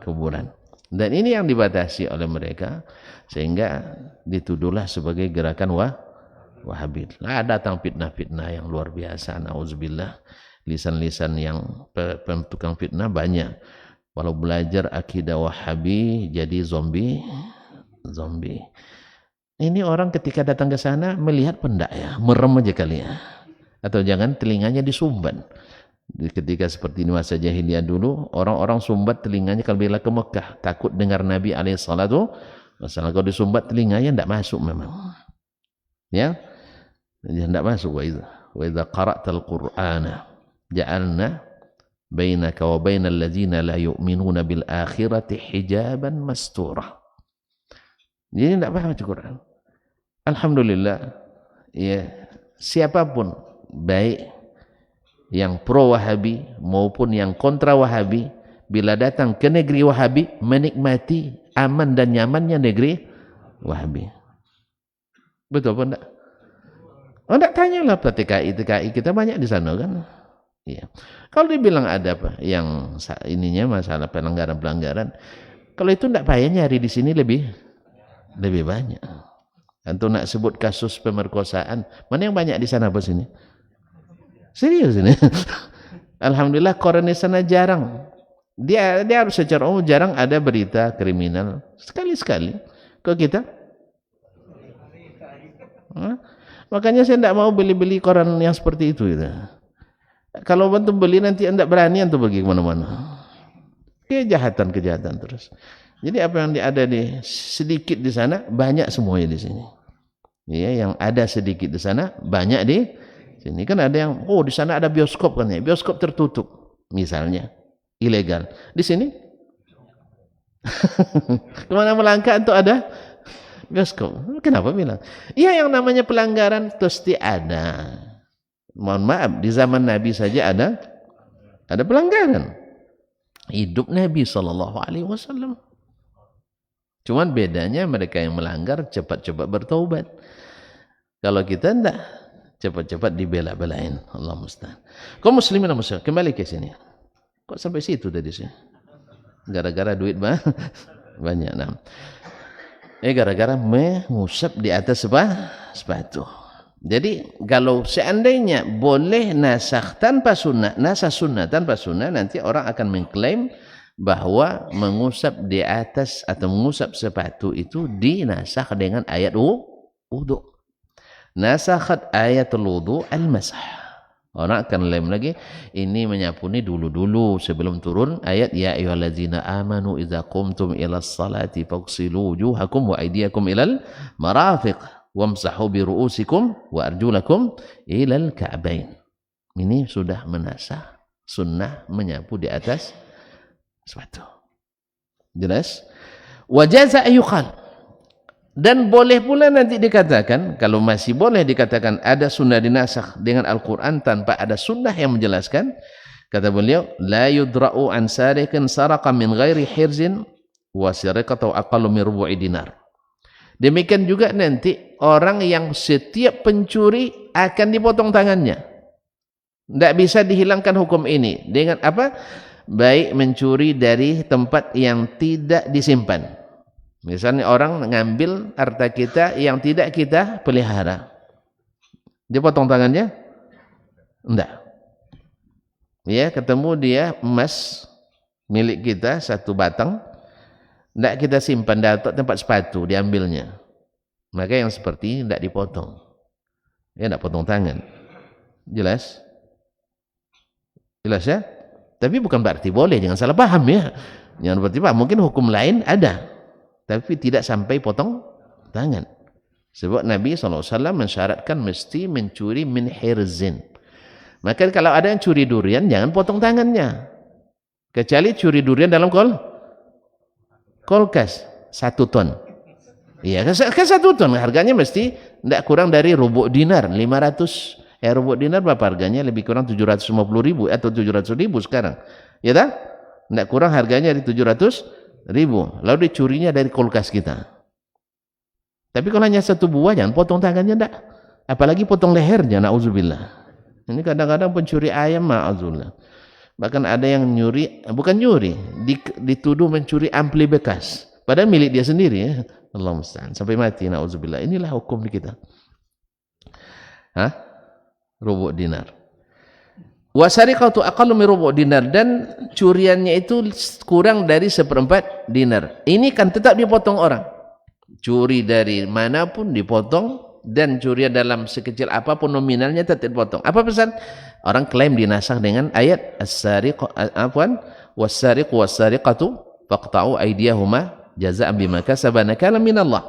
kuburan. Dan ini yang dibatasi oleh mereka sehingga dituduhlah sebagai gerakan Wahabi. Nah, datang fitnah-fitnah yang luar biasa. Nauzubillah. Lisan-lisan yang tukang fitnah banyak. Walau belajar akidah Wahabi jadi zombie. Ini orang ketika datang ke sana melihat pendak ya, merem aja kali ya. Atau jangan telinganya disumbat. Ketika seperti ini masa jahiliyah dulu, orang-orang sumbat telinganya kalau bila ke Mekah, takut dengar Nabi alaihissalatu wasallam. Kalau disumbat telinganya tidak masuk memang. Ya, tidak masuk. Wa idza qara'tal Qur'ana ja'alna bainaka wa bainal ladzina la yu'minuna bil akhirati hijaban mastura. Jadi tidak paham Al-Quran. Alhamdulillah, ya siapapun baik yang pro Wahabi maupun yang kontra Wahabi, bila datang ke negeri Wahabi menikmati aman dan nyamannya negeri Wahabi. Betul apa enggak? Oh, enggak, tanyalah TKI kita banyak di sana kan. Iya. Kalau dibilang ada apa yang ininya masalah pelanggaran, kalau itu enggak payah nyari di sini lebih banyak. Antum nak sebut kasus pemerkosaan, mana yang banyak di sana apa sini? Serius ini. Alhamdulillah koran di sana jarang. Dia harus secara umum jarang ada berita kriminal. Sekali-sekali. Ke kita? Makanya saya tidak mau beli-beli koran yang seperti itu. Gitu. Kalau antum beli nanti anda berani antum pergi kemana-mana. Kejahatan terus. Jadi apa yang ada di sedikit di sana banyak semuanya di sini. Ya, yang ada sedikit di sana banyak di sini. Kan ada yang di sana ada bioskop kan ya. Bioskop tertutup misalnya, ilegal. Di sini kemana melangkah untuk ada bioskop. Kenapa bilang? Iya, yang namanya pelanggaran pasti ada. Mohon maaf, di zaman Nabi saja ada pelanggaran. Hidup Nabi SAW. Cuman bedanya mereka yang melanggar cepat-cepat bertaubat. Kalau kita enggak, cepat-cepat dibela-belain. Allah musta'an. Kau muslimin dan muslim, kembali ke sini. Kok sampai situ tadi sih? Gara-gara duit banyak. Nah, gara-gara mengusap di atas sepatu. Jadi kalau seandainya boleh nasakh tanpa sunnah, nasakh sunnah tanpa sunnah, nanti orang akan mengklaim bahwa mengusap di atas atau mengusap sepatu itu dinasakh dengan ayat wudu. Nasakhat ayatul wudu al-masah. Orang akan klaim lagi ini menyapu ini dulu sebelum turun ayat ya ayyuhallazina amanu idza qumtum ilas salati faghsilu wujuhakum wa aydiyakum ilal marafiq wamsahu bi ru'usikum wa arjulakum ilal ka'bain. Ini sudah menasah sunnah menyapu di atas sepatu. Jelas? Wa jaza ayyuqal. Dan boleh pula nanti dikatakan, kalau masih boleh dikatakan ada sunnah dinasakh dengan Al-Quran tanpa ada sunnah yang menjelaskan, kata beliau, la yudra'u an sariqin saraqa min ghairi hirzin wa sariqatu aqallu min rubu'i dinar. Demikian juga nanti orang yang setiap pencuri akan dipotong tangannya. Tidak bisa dihilangkan hukum ini dengan apa? Baik mencuri dari tempat yang tidak disimpan. Misalnya orang ngambil harta kita yang tidak kita pelihara. Dia potong tangannya? Enggak. Ya, ketemu dia emas milik kita satu batang. Enggak kita simpan di tempat sepatu, diambilnya. Maka yang seperti ini enggak dipotong. Ya, enggak potong tangan. Jelas? Jelas ya? Tapi bukan berarti boleh, jangan salah paham ya. Jangan berarti paham, mungkin hukum lain ada. Tapi tidak sampai potong tangan. Sebab Nabi SAW mensyaratkan mesti mencuri min hirzin. Maka kalau ada yang curi durian, jangan potong tangannya. Kecuali curi durian dalam kulkas 1 ton. Iya, kan 1 ton. Harganya mesti tidak kurang dari rubuk dinar. 500. Rubuk dinar berapa harganya? Lebih kurang 750.000 atau 700.000 sekarang. Ya tak? Tidak kurang harganya dari 700.000. Lalu dicurinya dari kulkas kita. Tapi kalau hanya 1 buah, jangan potong tangannya enggak. Apalagi potong lehernya, na'udzubillah. Ini kadang-kadang pencuri ayam, na'udzubillah. Bahkan ada yang nyuri, bukan nyuri, dituduh mencuri ampli bekas. Padahal milik dia sendiri ya. Allah musta'an. Sampai mati, na'udzubillah. Inilah hukum di kita. Rubuk dinar. Wasariqatu aqallu min rubu' dinar, dan curiannya itu kurang dari 1/4 dinar. Ini kan tetap dipotong orang. Curi dari manapun dipotong, dan curian dalam sekecil apapun nominalnya tetap dipotong. Apa pesan? Orang klaim dinasakh dengan ayat was-sariqu was-sariqatu faqta'u aydiyahuma jazaa'an bima kasaba nakalan minallah.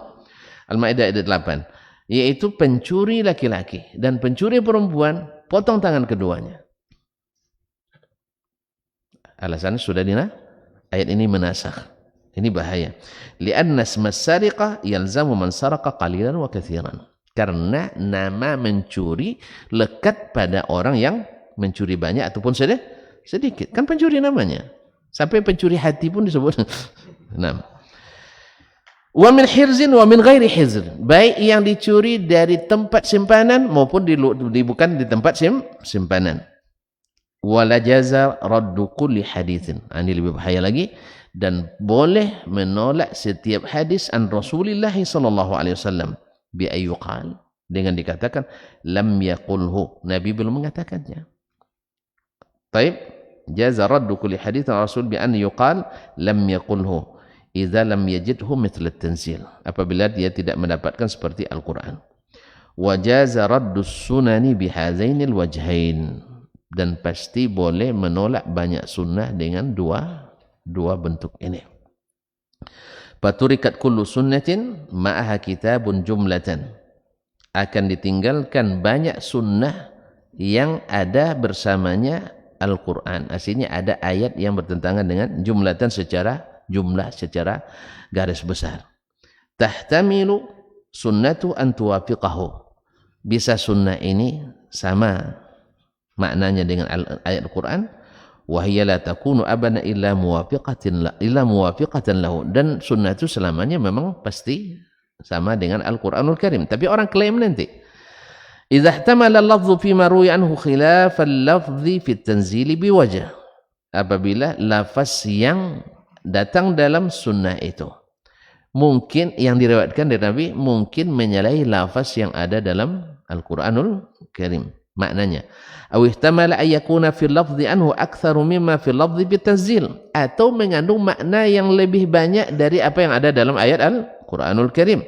Al-Maidah ayat 8. Yaitu pencuri laki-laki dan pencuri perempuan, potong tangan keduanya. Alasannya sudah ayat ini menasakh. Ini bahaya. Li'anna ismas sariqah yalzamu man saraqa qalilan wa katsiran. Karena nama mencuri lekat pada orang yang mencuri banyak ataupun sedikit. Kan pencuri namanya. Sampai pencuri hati pun disebut. Nah. Wa min hirzin wa min ghairi hirzin. Baik yang dicuri dari tempat simpanan maupun bukan di tempat simpanan. Wala jaza raddu kulli hadithin. Ini lebih bahaya lagi, dan boleh menolak setiap hadis an Rasulullah sallallahu alaihi wasallam bi ayyuqal, dengan dikatakan lam yaqulhu, Nabi belum mengatakannya. Baik, jaza raddu kulli hadits an Rasul bi an yuqal lam yaqulhu idza lam yajidhu mithla at-tanzil, apabila dia tidak mendapatkan seperti Al-Qur'an. Wa jaza raddu sunani bi hazainil wajhain, dan pasti boleh menolak banyak sunnah dengan dua bentuk ini. Faturikat kullu sunnatin ma'aha kitabun jumlatan, akan ditinggalkan banyak sunnah yang ada bersamanya Al-Quran. Aslinya ada ayat yang bertentangan dengan jumlatan secara jumlah, secara garis besar. Tahtamilu sunnatu an tuwafiqahu, bisa sunnah ini sama maknanya dengan ayat Al-Quran. Wahiyya la takunu abana illa muwafiqatan lahu, dan sunnah itu selamanya memang pasti sama dengan Al-Quranul Karim. Tapi orang klaim nanti idza ihtamala al-lafdhu fima ruwiya anhu khilaf al-lafdhi fi at-tanzili biwajh, apabila lafaz yang datang dalam sunnah itu. Mungkin yang diriwayatkan dari Nabi mungkin menyalahi lafaz yang ada dalam Al-Qur'anul Karim. Maknanya, aw ihtamala ay yakuna fil lafzi anhu aktsaru mimma fil lafzi bitazil, atau mengandung makna yang lebih banyak dari apa yang ada dalam ayat Al-Qur'anul Karim.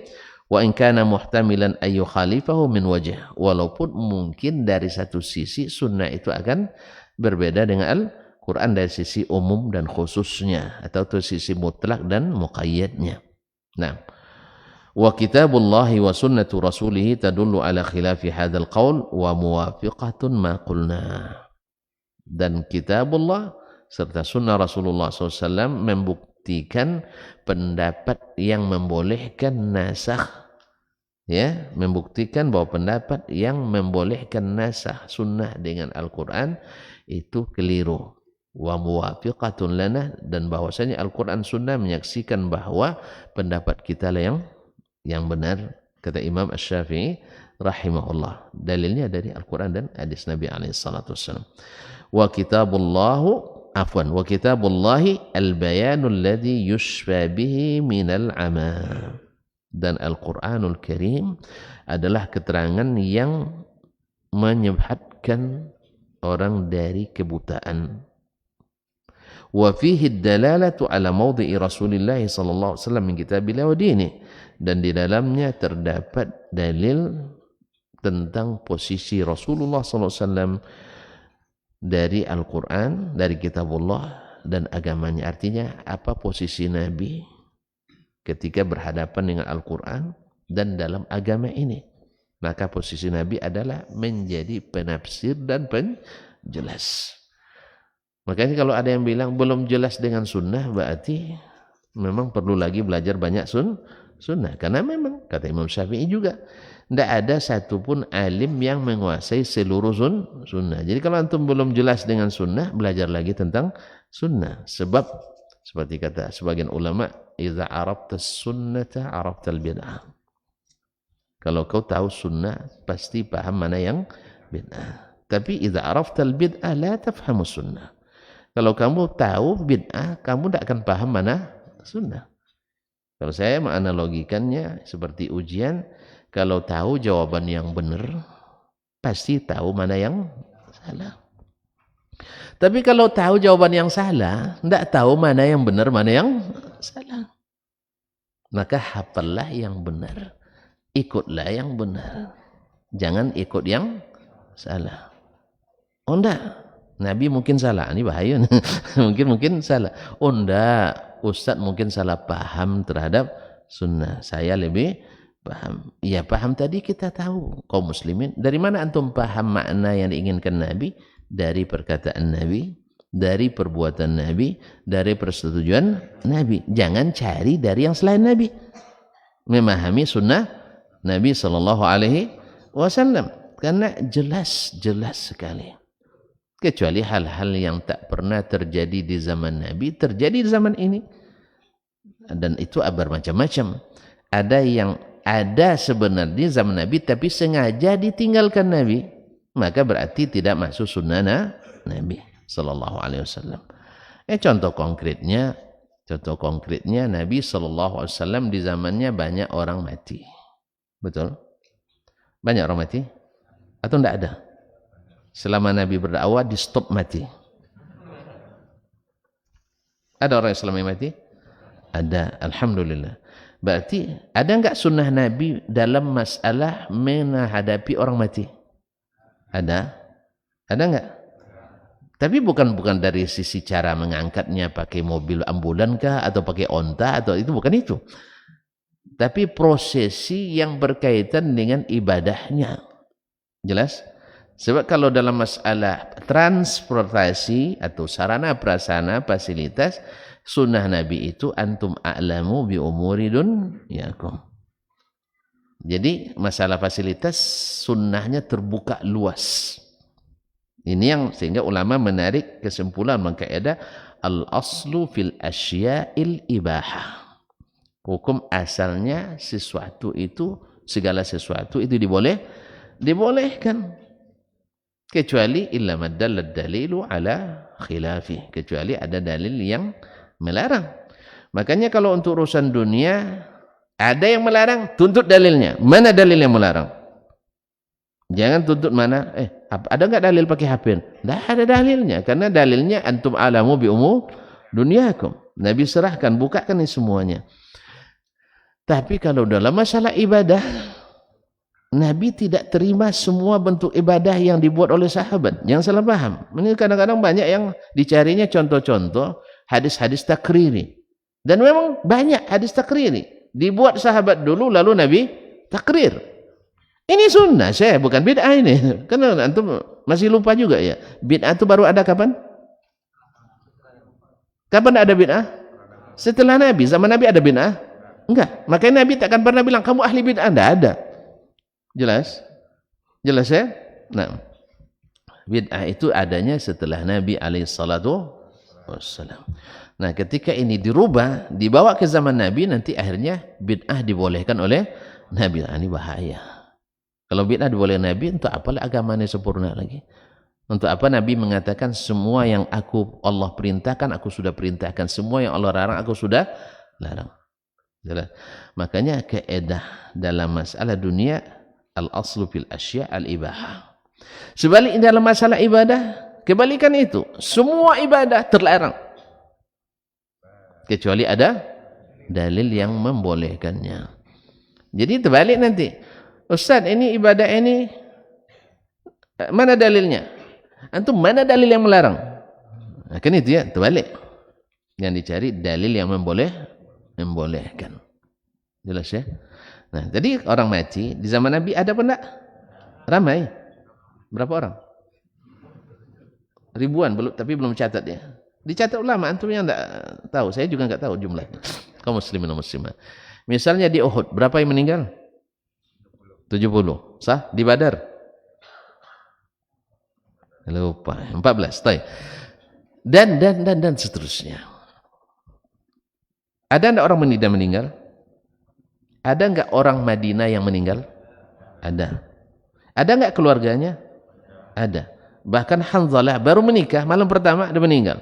Wa in kana muhtamilan ay yukhalifahu min wajh, walaupun mungkin dari satu sisi sunnah itu akan berbeda dengan Al-Qur'an dari sisi umum dan khususnya, atau dari sisi mutlak dan muqayyadnya. Nah, wa kitabullahi wa sunnatu rasulih tadullu ala khilafi hadzal qaul wa muwafiqatun ma qulna. Dan kitabullah serta sunnah Rasulullah SAW membuktikan pendapat yang membolehkan nasakh, ya, membuktikan bahwa pendapat yang membolehkan nasakh sunnah dengan Al-Quran itu keliru. Wa muwafiqatun lana, dan bahwasanya Al-Quran sunnah menyaksikan bahwa pendapat kita lah yang benar, kata Imam Asy-Syafi'i rahimahullah. Dalilnya dari Al-Quran dan hadis Nabi SAW. Wa kitabullahi al-bayanul ladzi yushfa bihi minal ama. Dan Al-Quranul Karim adalah keterangan yang menyehatkan orang dari kebutaan. Wa fihi dalalatu ala mawdi'i Rasulillah sallallahu alaihi wasallam min kitabillah wa dini, dan di dalamnya terdapat dalil tentang posisi Rasulullah sallallahu alaihi wasallam dari Al-Quran, dari kitabullah dan agamanya. Artinya apa posisi Nabi ketika berhadapan dengan Al-Quran dan dalam agama ini. Maka posisi Nabi adalah menjadi penafsir dan penjelas. Makanya kalau ada yang bilang belum jelas dengan sunnah, berarti memang perlu lagi belajar banyak sunnah. Karena memang, kata Imam Syafi'i juga, tidak ada satupun alim yang menguasai seluruh sunnah. Jadi kalau antum belum jelas dengan sunnah, belajar lagi tentang sunnah. Sebab, seperti kata sebagian ulama, idza arabta sunnata arabtal bid'ah. Kalau kau tahu sunnah, pasti paham mana yang bid'ah. Tapi idza araftal bid'ah la tafhamu sunnah. Kalau kamu tahu bid'ah, kamu tidak akan paham mana sunnah. Kalau saya menganalogikannya seperti ujian, kalau tahu jawaban yang benar, pasti tahu mana yang salah. Tapi kalau tahu jawaban yang salah, tidak tahu mana yang benar, mana yang salah. Maka hafallah yang benar, ikutlah yang benar. Jangan ikut yang salah. Oh enggak, Nabi mungkin salah, ini bahaya. mungkin salah. Oh enggak, Ustadz mungkin salah paham terhadap sunnah. Saya lebih paham. Ya paham tadi kita tahu. Kaum muslimin, dari mana antum paham makna yang diinginkan Nabi? Dari perkataan Nabi, dari perbuatan Nabi, dari persetujuan Nabi. Jangan cari dari yang selain Nabi. Memahami sunnah Nabi SAW. Karena jelas sekali. Kecuali hal-hal yang tak pernah terjadi di zaman Nabi, terjadi di zaman ini. Dan itu bermacam-macam. Ada yang ada sebenarnya di zaman Nabi, tapi sengaja ditinggalkan Nabi. Maka berarti tidak masuk sunnah Nabi SAW. Contoh konkretnya Nabi SAW di zamannya banyak orang mati. Betul? Banyak orang mati? Atau tidak ada? Selama Nabi berdakwah di stop mati. Ada orang yang selama mati? Ada, alhamdulillah. Berarti ada enggak sunnah Nabi dalam masalah menghadapi orang mati? Ada? Ada enggak? Tapi bukan dari sisi cara mengangkatnya pakai mobil ambulan kah atau pakai onta, atau itu bukan itu. Tapi prosesi yang berkaitan dengan ibadahnya. Jelas? Sebab kalau dalam masalah transportasi atau sarana prasarana fasilitas, sunnah Nabi itu antum a'lamu bi umuri dunyakum. Jadi masalah fasilitas sunnahnya terbuka luas. Ini yang sehingga ulama menarik kesimpulan mengkaidah al-aslu fil asya'il ibahah. Hukum asalnya sesuatu itu, segala sesuatu itu dibolehkan. Kecuali illa madallad dalilu ala khilafi, kecuali ada dalil yang melarang. Makanya kalau untuk urusan dunia ada yang melarang, tuntut dalilnya. Mana dalil yang melarang? Jangan tuntut mana, ada nggak dalil pakai HP? Tidak ada dalilnya, karena dalilnya antum alamu bi umur dunyakum. Nabi serahkan, bukakan ini semuanya. Tapi kalau dalam masalah ibadah, Nabi tidak terima semua bentuk ibadah yang dibuat oleh sahabat. Yang salah paham. Ini kadang-kadang banyak yang dicarinya contoh-contoh hadis-hadis takriri. Dan memang banyak hadis takriri. Dibuat sahabat dulu, lalu Nabi takrir. Ini sunnah, saya bukan bid'ah ini. Karena antum masih lupa juga ya. Bid'ah itu baru ada kapan? Kapan ada bid'ah? Setelah Nabi. Zaman Nabi ada bid'ah? Enggak. Makanya Nabi takkan pernah bilang kamu ahli bid'ah. Tidak ada. Jelas? Jelas ya? Nah, bid'ah itu adanya setelah Nabi alaihissalatu wassalam. Nah, ketika ini dirubah, dibawa ke zaman Nabi, nanti akhirnya bid'ah dibolehkan oleh Nabi. Nah, ini bahaya. Kalau bid'ah dibolehkan Nabi, untuk apalah agamanya sempurna lagi? Untuk apa Nabi mengatakan semua yang Allah perintahkan, aku sudah perintahkan. Semua yang Allah larang, aku sudah larang. Jelas? Makanya kaidah dalam masalah dunia, al-aslu fil asya' al-ibahah. Sebaliknya dalam masalah ibadah, kebalikan itu. Semua ibadah terlarang. Kecuali ada dalil yang membolehkannya. Jadi terbalik nanti. Ustaz, ini ibadah ini mana dalilnya? Antum mana dalil yang melarang? Nah, kan itu ya, terbalik. Yang dicari dalil yang membolehkan. Jelas ya? Nah, jadi orang mati di zaman Nabi ada apa enggak? Ramai. Berapa orang? Ribuan, tapi belum catat ya. Dicatat ulama, antum yang enggak tahu. Saya juga enggak tahu jumlahnya. Kaum muslimin dan muslimat. Misalnya di Uhud, berapa yang meninggal? 70. Sah? Di Badar? Lupa. 14. Baik. Dan seterusnya. Ada enggak orang Madinah meninggal? Ada enggak orang Madinah yang meninggal? Ada. Ada enggak keluarganya? Ada. Bahkan Hanzalah baru menikah, malam pertama dia meninggal.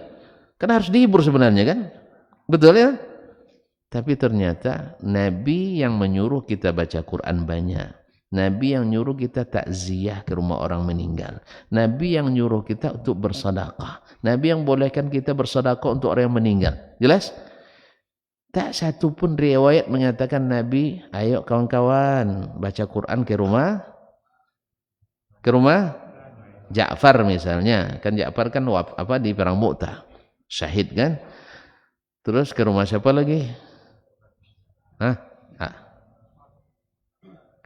Karena harus dihibur sebenarnya kan? Betul ya? Tapi ternyata Nabi yang menyuruh kita baca Quran banyak. Nabi yang nyuruh kita takziah ke rumah orang meninggal. Nabi yang nyuruh kita untuk bersedekah. Nabi yang bolehkan kita bersedekah untuk orang yang meninggal. Jelas? Tak satu pun riwayat mengatakan Nabi, ayo kawan-kawan baca Quran ke rumah Ja'far misalnya. Kan Ja'far kan di perang Mu'tah. Syahid kan? Terus ke rumah siapa lagi?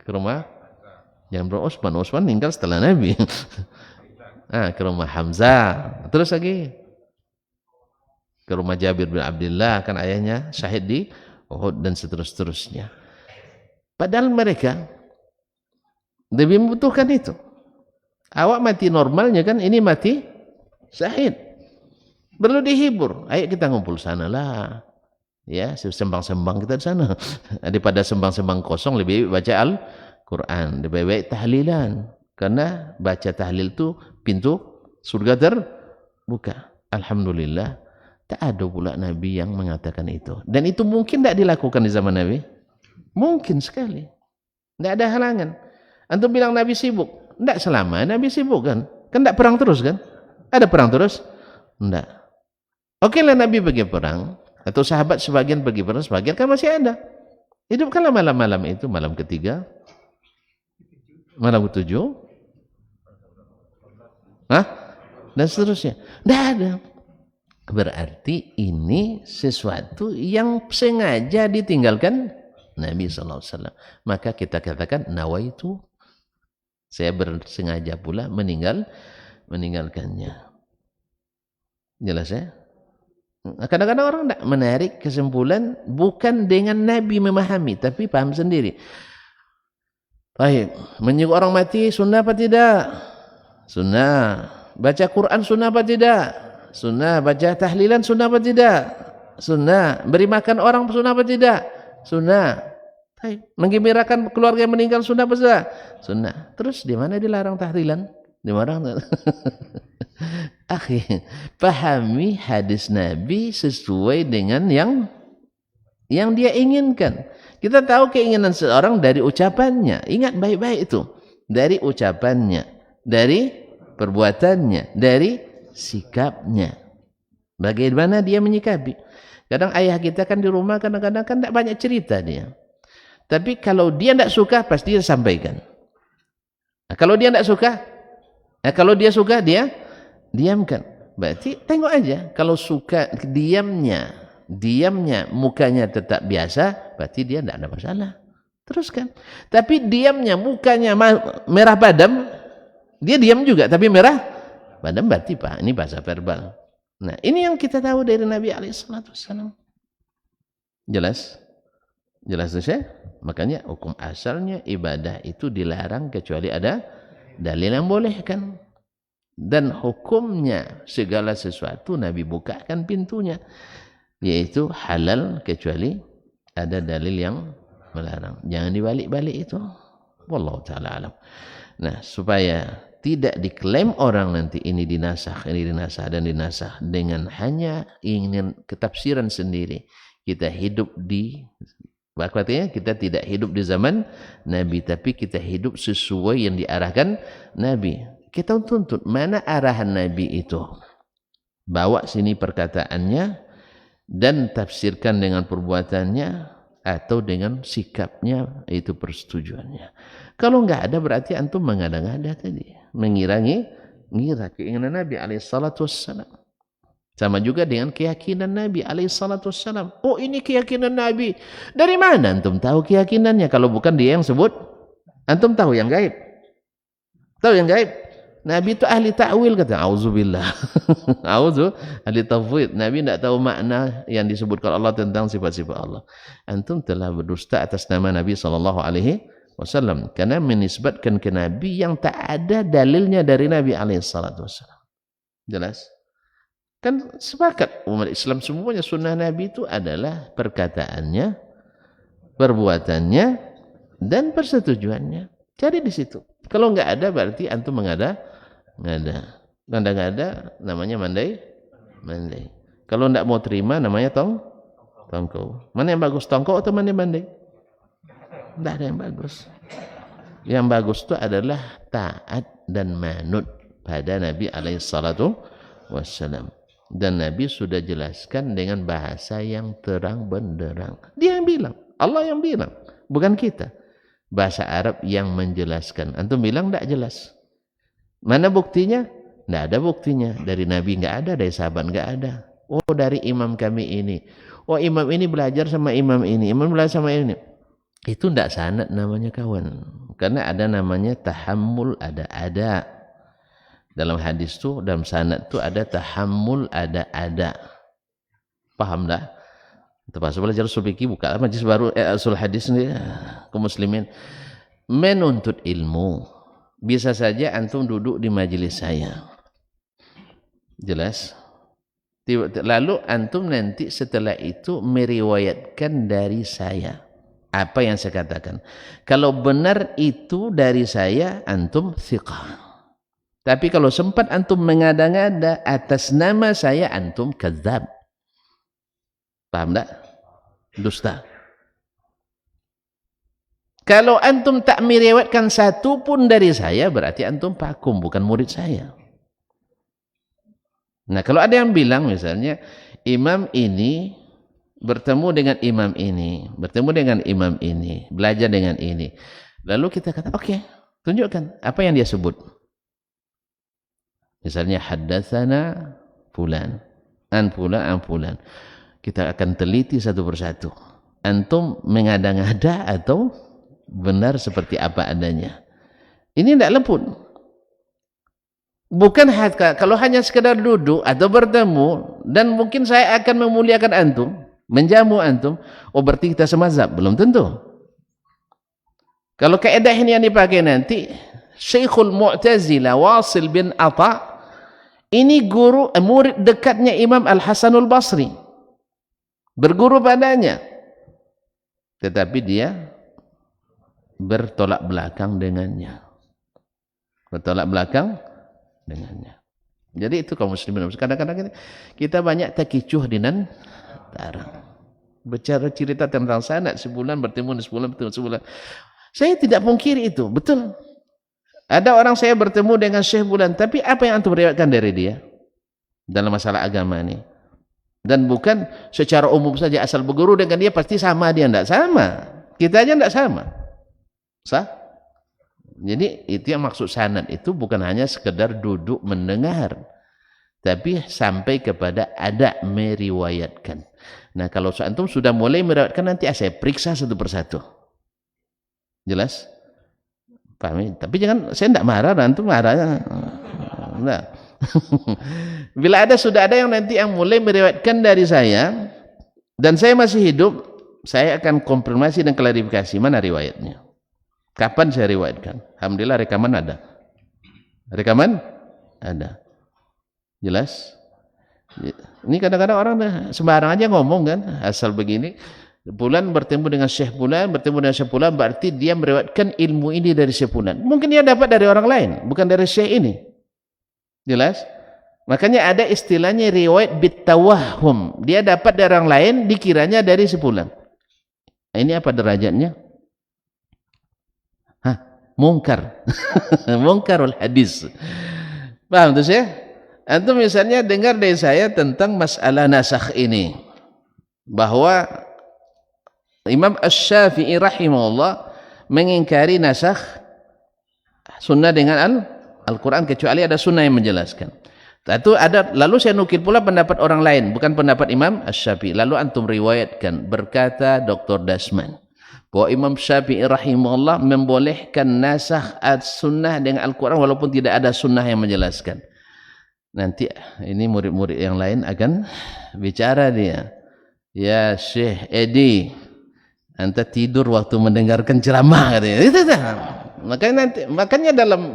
Ke rumah jangan Utsman meninggal setelah Nabi. Ke rumah Hamzah. Terus lagi ke rumah Jabir bin Abdullah, kan ayahnya syahid di Uhud, dan seterusnya. Padahal mereka lebih membutuhkan itu. Awak mati normalnya kan, ini mati syahid. Perlu dihibur. Ayo kita ngumpul sana lah. Ya, sembang-sembang kita di sana. Daripada sembang-sembang kosong, lebih baik baca Al-Quran. Lebih baik tahlilan. Karena baca tahlil itu pintu surga terbuka. Alhamdulillah. Tak ada pula Nabi yang mengatakan itu. Dan itu mungkin tidak dilakukan di zaman Nabi. Mungkin sekali. Tidak ada halangan. Antum bilang Nabi sibuk. Tidak selama Nabi sibuk kan. Kan tidak perang terus kan. Ada perang terus? Tidak. Oke lah Nabi pergi perang. Atau sahabat sebagian pergi perang, sebagian kan masih ada. Hidupkanlah malam-malam itu. Malam ketiga. Malam ketujuh. Dan seterusnya. Tidak ada. Berarti ini sesuatu yang sengaja ditinggalkan Nabi SAW. Maka kita katakan nawaitu, saya bersengaja pula meninggalkannya. Jelas ya? Kadang-kadang orang tidak menarik kesimpulan bukan dengan Nabi memahami, tapi paham sendiri. Baik, menyuruh orang mati sunnah apa tidak? Sunnah. Baca Quran sunnah apa tidak? Sunnah. Baca tahlilan sunnah apa tidak? Sunnah. Beri makan orang sunnah apa tidak? Sunnah. Menggembirakan keluarga yang meninggal sunnah apa tidak? Sunnah. Terus di mana dilarang tahlilan? Di mana? Pahami hadis Nabi sesuai dengan yang yang dia inginkan. Kita tahu keinginan seorang dari ucapannya. Ingat baik-baik itu. Dari ucapannya, dari perbuatannya, dari sikapnya. Bagaimana dia menyikapi. Kadang ayah kita kan di rumah kadang-kadang kan tidak banyak cerita dia. Tapi kalau dia tidak suka pasti dia sampaikan. Nah, kalau dia tidak suka, kalau dia suka dia diamkan. Berarti tengok aja. Kalau suka diamnya mukanya tetap biasa, berarti dia tidak ada masalah. Teruskan. Tapi diamnya mukanya merah padam, dia diam juga tapi merah padam, berarti Pak ini bahasa verbal. Nah, ini yang kita tahu dari Nabi SAW. Jelas? Jelas tuh saya? Makanya hukum asalnya ibadah itu dilarang kecuali ada dalil yang bolehkan. Dan hukumnya segala sesuatu Nabi bukakan pintunya. Yaitu halal kecuali ada dalil yang melarang. Jangan dibalik-balik itu. Wallahu ta'ala alam. Nah, supaya tidak diklaim orang nanti ini dinasah dengan hanya ingin ketafsiran sendiri. Kita hidup di, artinya kita tidak hidup di zaman Nabi, tapi kita hidup sesuai yang diarahkan Nabi. Kita tuntut mana arahan Nabi itu. Bawa sini perkataannya dan tafsirkan dengan perbuatannya atau dengan sikapnya, itu persetujuannya. Kalau enggak ada berarti antum mengada-ngada tadi, mengira keinginan Nabi alaihissalam. Sama juga dengan keyakinan Nabi alaihissalam. Oh, ini keyakinan Nabi. Dari mana antum tahu keyakinannya kalau bukan dia yang sebut? Antum tahu yang gaib? Tahu yang gaib? Nabi itu ahli ta'wil, kata auzubillah. Auzu ahli tafwid. Nabi tidak tahu makna yang disebutkan Allah tentang sifat-sifat Allah. Antum telah berdusta atas nama Nabi SAW karena menisbatkan ke Nabi yang tak ada dalilnya dari Nabi SAW. Jelas? Kan sepakat umat Islam semuanya sunnah Nabi itu adalah perkataannya, perbuatannya, dan persetujuannya. Cari di situ. Kalau enggak ada berarti antum mengada. Ngada-ngada namanya mandai. Kalau enggak mau terima namanya tongkol. Mana yang bagus, tongkol atau mandai? Enggak ada yang bagus. Yang bagus itu adalah taat dan manut pada Nabi alaihissalatu wassalam. Dan Nabi sudah jelaskan dengan bahasa yang terang benderang. Dia yang bilang, Allah yang bilang, bukan kita. Bahasa Arab yang menjelaskan. Antum bilang tidak jelas. Mana buktinya? Tidak ada buktinya. Dari Nabi nggak ada, dari sahabat nggak ada. Oh, dari imam kami ini. Oh, imam ini belajar sama imam ini. Imam belajar sama ini. Itu tidak sanad namanya kawan. Karena ada namanya tahammul, ada. Dalam hadis itu, dalam sanad itu ada tahammul, ada. Paham tak? Terpaksa belajar usul fikih, buka majlis baru usul hadis ini kaum muslimin. Menuntut ilmu. Bisa saja antum duduk di majelis saya. Jelas? Lalu antum nanti setelah itu meriwayatkan dari saya apa yang saya katakan. Kalau benar itu dari saya, antum thiqah. Tapi kalau sempat antum mengada-ngada atas nama saya, antum kadzab. Paham tak? Dusta. Kalau antum tak meriwayatkan satu pun dari saya, berarti antum pakum, bukan murid saya. Nah, kalau ada yang bilang misalnya, imam ini bertemu dengan imam ini, belajar dengan ini. Lalu kita kata, oke, tunjukkan apa yang dia sebut. Misalnya, haddatsana fulan, an fulan. Kita akan teliti satu persatu. Antum mengada-ngada atau benar seperti apa adanya. Ini tidak luput. Bukan kalau hanya sekedar duduk atau bertemu dan mungkin saya akan memuliakan antum, menjamu antum, oh berarti kita semazhab. Belum tentu. Kalau kaidah ini yang dipakai nanti, Syekhul Mu'tazilah Wasil bin Atha, ini murid dekatnya Imam Al-Hasanul Basri. Berguru padanya. Tetapi dia bertolak belakang dengannya. Jadi itu kaum muslimin. Kadang-kadang kita banyak takicuh di antara. Bicara cerita tentang sanad sebulan bertemu sebulan. Saya tidak pungkiri itu, betul. Ada orang saya bertemu dengan Syekh Bulan, tapi apa yang antum riwayatkan dari dia dalam masalah agama ini? Dan bukan secara umum saja asal berguru dengan dia pasti sama, dia tidak sama. Kita aja tidak sama. Sah? Jadi itu yang maksud sanad itu bukan hanya sekedar duduk mendengar, tapi sampai kepada ada meriwayatkan. Nah, kalau antum sudah mulai meriwayatkan, nanti saya periksa satu persatu. Jelas? Pahami? Tapi jangan, saya tidak marah, antum marah. Nah. Bila sudah ada yang nanti yang mulai meriwayatkan dari saya dan saya masih hidup, saya akan konfirmasi dan klarifikasi mana riwayatnya, kapan saya riwayatkan. Alhamdulillah rekaman ada. Jelas? Ini kadang-kadang orang sembarang aja ngomong kan, asal begini. Bulan bertemu dengan Syekh Bulan, berarti dia meriwayatkan ilmu ini dari Syekh Bulan. Mungkin dia dapat dari orang lain, bukan dari Syekh ini. Jelas? Makanya ada istilahnya riwayat bitawahum. Dia dapat dari orang lain, dikiranya dari sepulan. Ini apa derajatnya? Mungkar. Mungkarul hadis. Paham tuh ya? Antum misalnya dengar dari saya tentang masalah nasakh ini, bahwa Imam Asy-Syafi'i rahimahullah mengingkari nasakh sunnah dengan Al-Quran kecuali ada sunnah yang menjelaskan. Itu ada. Lalu saya nukil pula pendapat orang lain, bukan pendapat Imam Asy-Syafi'i. Lalu antum riwayatkan, berkata Dr. Dasman, bahwa Imam Syafi'i rahimahullah membolehkan nasakh sunnah dengan Al-Quran walaupun tidak ada sunnah yang menjelaskan. Nanti ini murid-murid yang lain akan bicara dia, ya Syekh Edi, anda tidur waktu mendengarkan ceramah katanya. Makanya dalam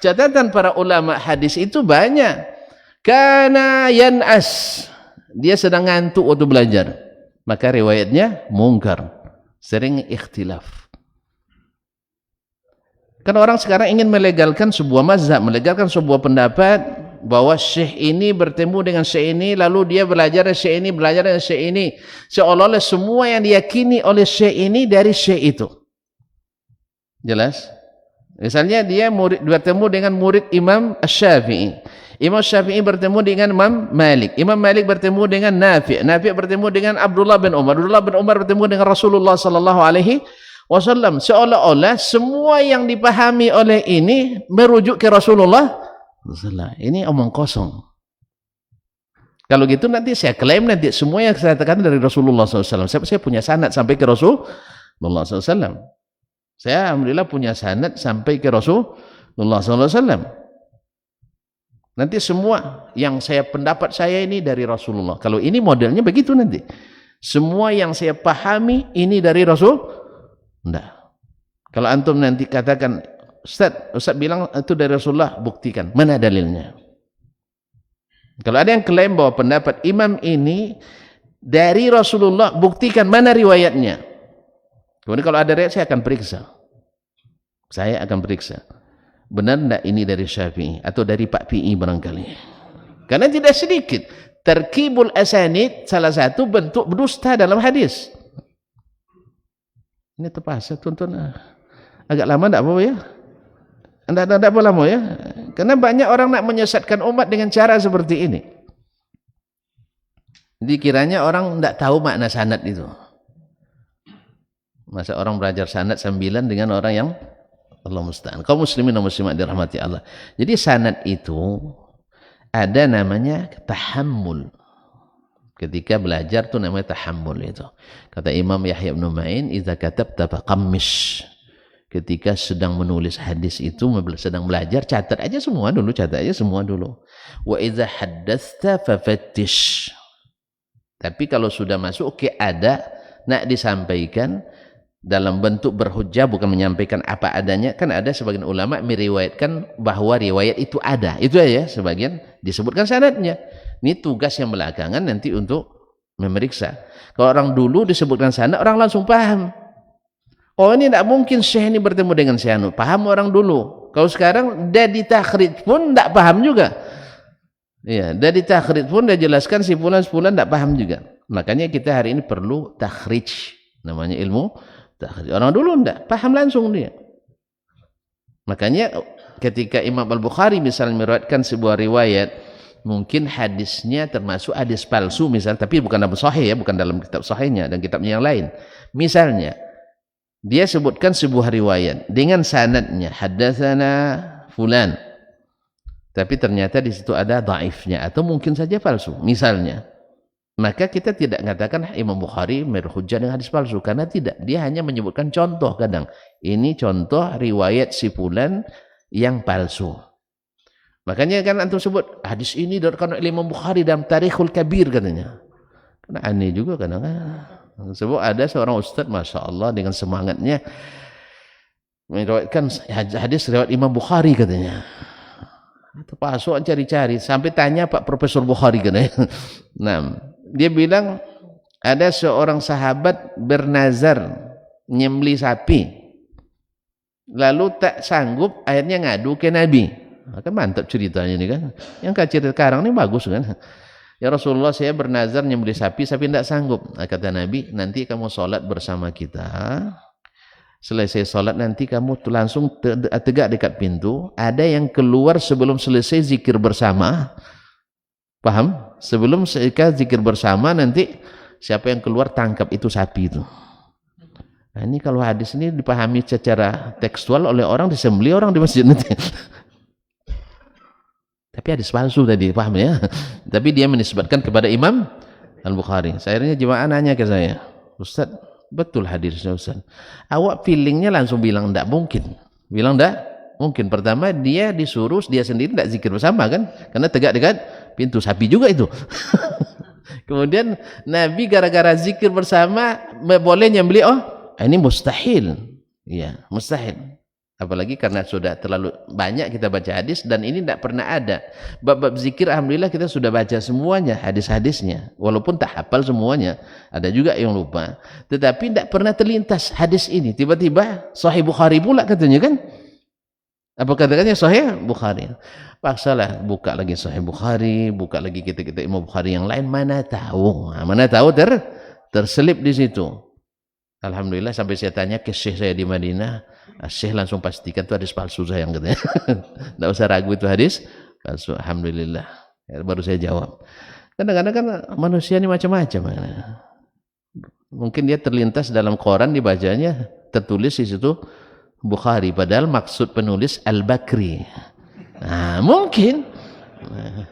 catatan para ulama hadis itu banyak kana yan'as, dia sedang ngantuk waktu belajar, maka riwayatnya mungkar, sering ikhtilaf. Kan orang sekarang ingin melegalkan sebuah mazhab, melegalkan sebuah pendapat bahwa syekh ini bertemu dengan syekh ini, lalu dia belajar dari syekh ini, belajar dari syekh ini, seolah-olah semua yang diyakini oleh syekh ini dari syekh itu. Jelas? Misalnya dia bertemu dengan murid Imam Asy-Syafi'i. Imam Syafi'i bertemu dengan Imam Malik. Imam Malik bertemu dengan Nafi'. Nafi' bertemu dengan Abdullah bin Umar. Abdullah bin Umar bertemu dengan Rasulullah sallallahu alaihi wasallam. Seolah-olah semua yang dipahami oleh ini merujuk ke Rasulullah. Ini omong kosong. Kalau gitu nanti saya klaim nanti semua yang saya katakan dari Rasulullah SAW. Saya punya sanad sampai ke Rasulullah SAW. Saya alhamdulillah punya sanad sampai ke Rasulullah SAW. Nanti semua yang saya pendapat saya ini dari Rasulullah. Kalau ini modelnya begitu nanti. Semua yang saya pahami ini dari Rasul. Enggak. Kalau antum nanti katakan, Ustaz bilang itu dari Rasulullah, buktikan. Mana dalilnya? Kalau ada yang klaim bahwa pendapat imam ini dari Rasulullah, buktikan mana riwayatnya. Kemudian kalau ada riwayat saya akan periksa. Benar tidak ini dari Syafi'i atau dari Pak PI barangkali. Karena tidak sedikit terkibul asanid salah satu bentuk berdusta dalam hadis. Ini terpaksa tonton agak lama tidak apa-apa ya? Tidak apa lama ya? Karena banyak orang nak menyesatkan umat dengan cara seperti ini. Jadi kiranya orang tidak tahu makna sanad itu. Masa orang belajar sanad sambilan dengan orang yang Allah musta'an. Kaum muslimin dan muslimat dirahmati Allah. Jadi sanad itu ada namanya tahammul. Ketika belajar itu namanya tahammul itu. Kata Imam Yahya bin Ma'in, "Idza katabta faqammish." Ketika sedang menulis hadis itu, sedang belajar, catat aja semua dulu, Wa idza haddatsta fafattish. Tapi kalau sudah masuk ada nak disampaikan dalam bentuk berhujjah, bukan menyampaikan apa adanya. Kan ada sebagian ulama meriwayatkan bahwa riwayat itu ada, itu aja sebagian disebutkan sanadnya. Ini tugas yang belakangan nanti untuk memeriksa. Kalau orang dulu disebutkan sanad, orang langsung paham. Oh ini tidak mungkin syekh ini bertemu dengan syekh anu. Paham orang dulu. Kalau sekarang dah ditakhrij pun tidak paham juga. Iya, dah ditakhrij pun dah jelaskan si fulan tidak paham juga. Makanya kita hari ini perlu takhrij, namanya ilmu takhrij. Orang dulu enggak paham langsung dia. Makanya ketika Imam Al-Bukhari misalnya meriwayatkan sebuah riwayat, mungkin hadisnya termasuk hadis palsu misalnya, tapi bukan dalam sahih ya, bukan dalam kitab sahihnya dan kitabnya yang lain. Misalnya dia sebutkan sebuah riwayat dengan sanadnya haddatsana fulan, tapi ternyata di situ ada dhaifnya atau mungkin saja palsu misalnya, maka kita tidak mengatakan Imam Bukhari berhujjah dengan hadis palsu, karena tidak, dia hanya menyebutkan contoh. Kadang ini contoh riwayat si fulan yang palsu. Makanya kan antum sebut hadis ini diriwayatkan oleh Imam Bukhari dalam Tarikhul Kabir katanya. Karena aneh juga kadang. Sebab ada seorang ustaz, masya Allah, dengan semangatnya meriwayatkan hadis riwayat Imam Bukhari katanya. Pasuk cari-cari sampai tanya Pak Profesor Bukhari katanya. Nah, dia bilang ada seorang sahabat bernazar nyembeli sapi, lalu tak sanggup, akhirnya ngadu ke Nabi. Kan mantap ceritanya ini kan. Yang cerita sekarang ini bagus kan. Ya Rasulullah, saya bernazar nyembelih sapi tidak sanggup. Kata Nabi, nanti kamu sholat bersama kita. Selesai sholat nanti kamu langsung tegak dekat pintu. Ada yang keluar sebelum selesai zikir bersama. Paham? Sebelum selesai zikir bersama nanti siapa yang keluar tangkap itu sapi itu. Nah, ini kalau hadis ini dipahami secara tekstual oleh orang, disembelih orang di masjid nanti. Tapi hadis palsu tadi, paham ya? Tapi dia menisbatkan kepada Imam Al-Bukhari. Akhirnya jemaah nanya ke saya, Ustaz, betul hadisnya Ustaz? Awak feelingnya langsung bilang enggak mungkin. Bilang enggak mungkin. Pertama dia disuruh, dia sendiri enggak zikir bersama kan? Karena tegak dekat pintu sapi juga itu. Kemudian Nabi gara-gara zikir bersama boleh nyembelih, ini mustahil. Ya, mustahil. Apalagi karena sudah terlalu banyak kita baca hadis dan ini tidak pernah ada. Bab-bab zikir alhamdulillah kita sudah baca semuanya hadis-hadisnya. Walaupun tak hafal semuanya, ada juga yang lupa. Tetapi tidak pernah terlintas hadis ini. Tiba-tiba Sahih Bukhari pula katanya kan? Apa katakannya Sahih Bukhari? Paksalah buka lagi Sahih Bukhari, buka lagi kitab-kitab Imam Bukhari yang lain, mana tahu. Mana tahu terselip di situ. Alhamdulillah sampai saya tanya ke syekh saya di Madinah, syekh langsung pastikan itu hadis palsu sayang katanya. Tidak usah ragu itu hadis palsu. Alhamdulillah. Ya, baru saya jawab. Kadang-kadang kan manusia ini macam-macam. Mungkin dia terlintas dalam koran dibacanya tertulis di situ Bukhari, padahal maksud penulis Al-Bakri. Nah, mungkin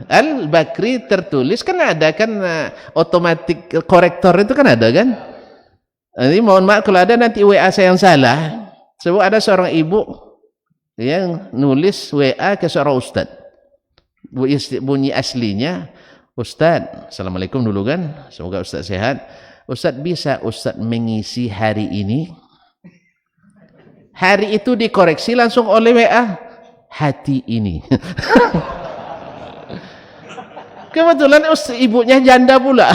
Al-Bakri tertulis kan ada kan otomatik korektor itu kan ada kan? Ini mohon maaf kalau ada nanti WA saya yang salah. Sebab ada seorang ibu yang nulis WA ke seorang ustaz. Bunyi aslinya, Ustaz, Assalamualaikum dulu kan, semoga Ustaz sehat. Ustaz, bisa Ustaz mengisi hari ini? Hari itu dikoreksi langsung oleh WA, hati ini. Kebetulan ibunya janda pula.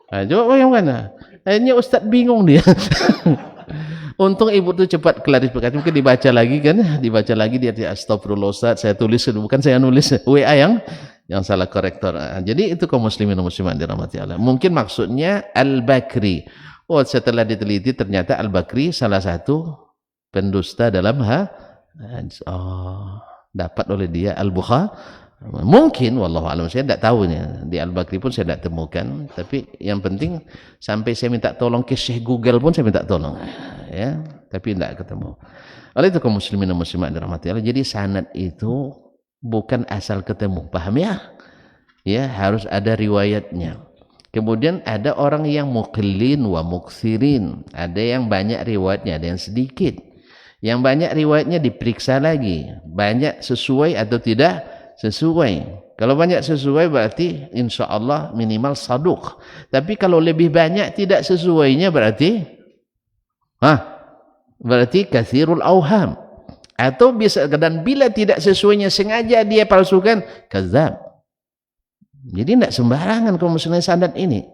Nah, coba bagaimana? Akhirnya Ustaz bingung dia. Untung ibu tu cepat klarifikasi, mungkin dibaca lagi kan, dibaca lagi dia astagfirullah Ustaz, saya tulis bukan saya nulis, WA yang salah korektor. Jadi itu kaum muslimin dan muslimat dirahmati Allah. Mungkin maksudnya Al-Bakri. Oh, setelah diteliti ternyata Al-Bakri salah satu pendusta dalam dapat oleh dia Al-Bukhari. Mungkin wallahu alam, saya tidak tahu di Al-Bakri pun saya tidak temukan, tapi yang penting sampai saya minta tolong ke Syekh Google pun saya minta tolong ya, tapi tidak ketemu. Oleh itu kaum muslimin dan muslimat dirahmati Allah, jadi sanad itu bukan asal ketemu, paham ya? Ya, harus ada riwayatnya. Kemudian ada orang yang muqillin wa muksirin, ada yang banyak riwayatnya, ada yang sedikit. Yang banyak riwayatnya diperiksa lagi, banyak sesuai atau tidak sesuai. Kalau banyak sesuai berarti insya Allah minimal saduq. Tapi kalau lebih banyak tidak sesuainya berarti berarti katsirul auham. Atau bisa, dan bila tidak sesuainya sengaja dia palsukan, kadzab. Jadi tidak sembarangan kalau masalah sanad ini.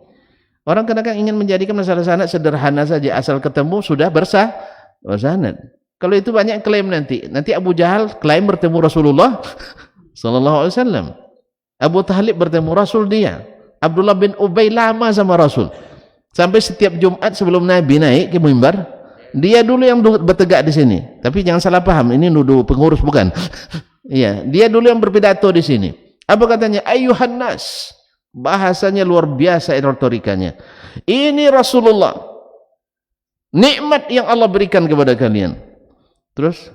Orang kadang-kadang ingin menjadikan masalah sanad sederhana saja, asal ketemu sudah bersanad. Kalau itu banyak klaim nanti Abu Jahal klaim bertemu Rasulullah Sallallahu Alaihi Wasallam. Abu Talib bertemu Rasul dia. Abdullah bin Ubay lama sama Rasul. Sampai setiap Jumat sebelum Nabi naik ke mimbar, dia dulu yang bertegak di sini. Tapi jangan salah paham, ini nuduh pengurus bukan. Iya, dia dulu yang berpidato di sini. Apa katanya? Ayuhan nas. Bahasanya luar biasa, retorikanya. Ini Rasulullah. Nikmat yang Allah berikan kepada kalian. Terus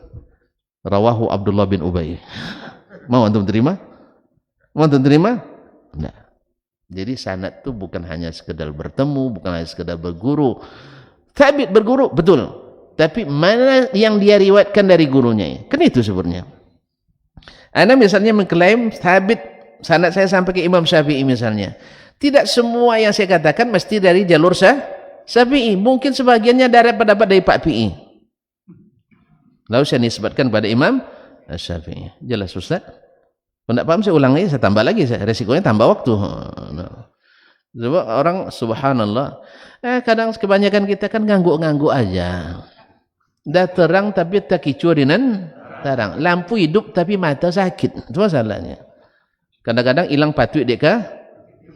rawahu Abdullah bin Ubay. Mau antum terima? Mau antum terima? Enggak. Jadi sanad itu bukan hanya sekedar bertemu, bukan hanya sekedar berguru. Thabit berguru, betul. Tapi mana yang dia riwayatkan dari gurunya? Kan itu sebenarnya. Anda misalnya mengklaim Thabit sanad saya sampai ke Imam Syafi'i misalnya. Tidak semua yang saya katakan mesti dari jalur Syafi'i. Mungkin sebagiannya dari pendapat dari Pak Pi'i. Lalu saya nisbatkan pada Imam Syafi'i. Jelas Ustaz? Kalau tidak paham saya ulang lagi, saya tambah lagi, resikonya tambah waktu. Sebab orang subhanallah, kadang kebanyakan kita kan ngangguk-ngangguk aja. Dah terang tapi tak kicurinan terang. Lampu hidup tapi mata sakit. Itu masalahnya. Kadang-kadang hilang patut deka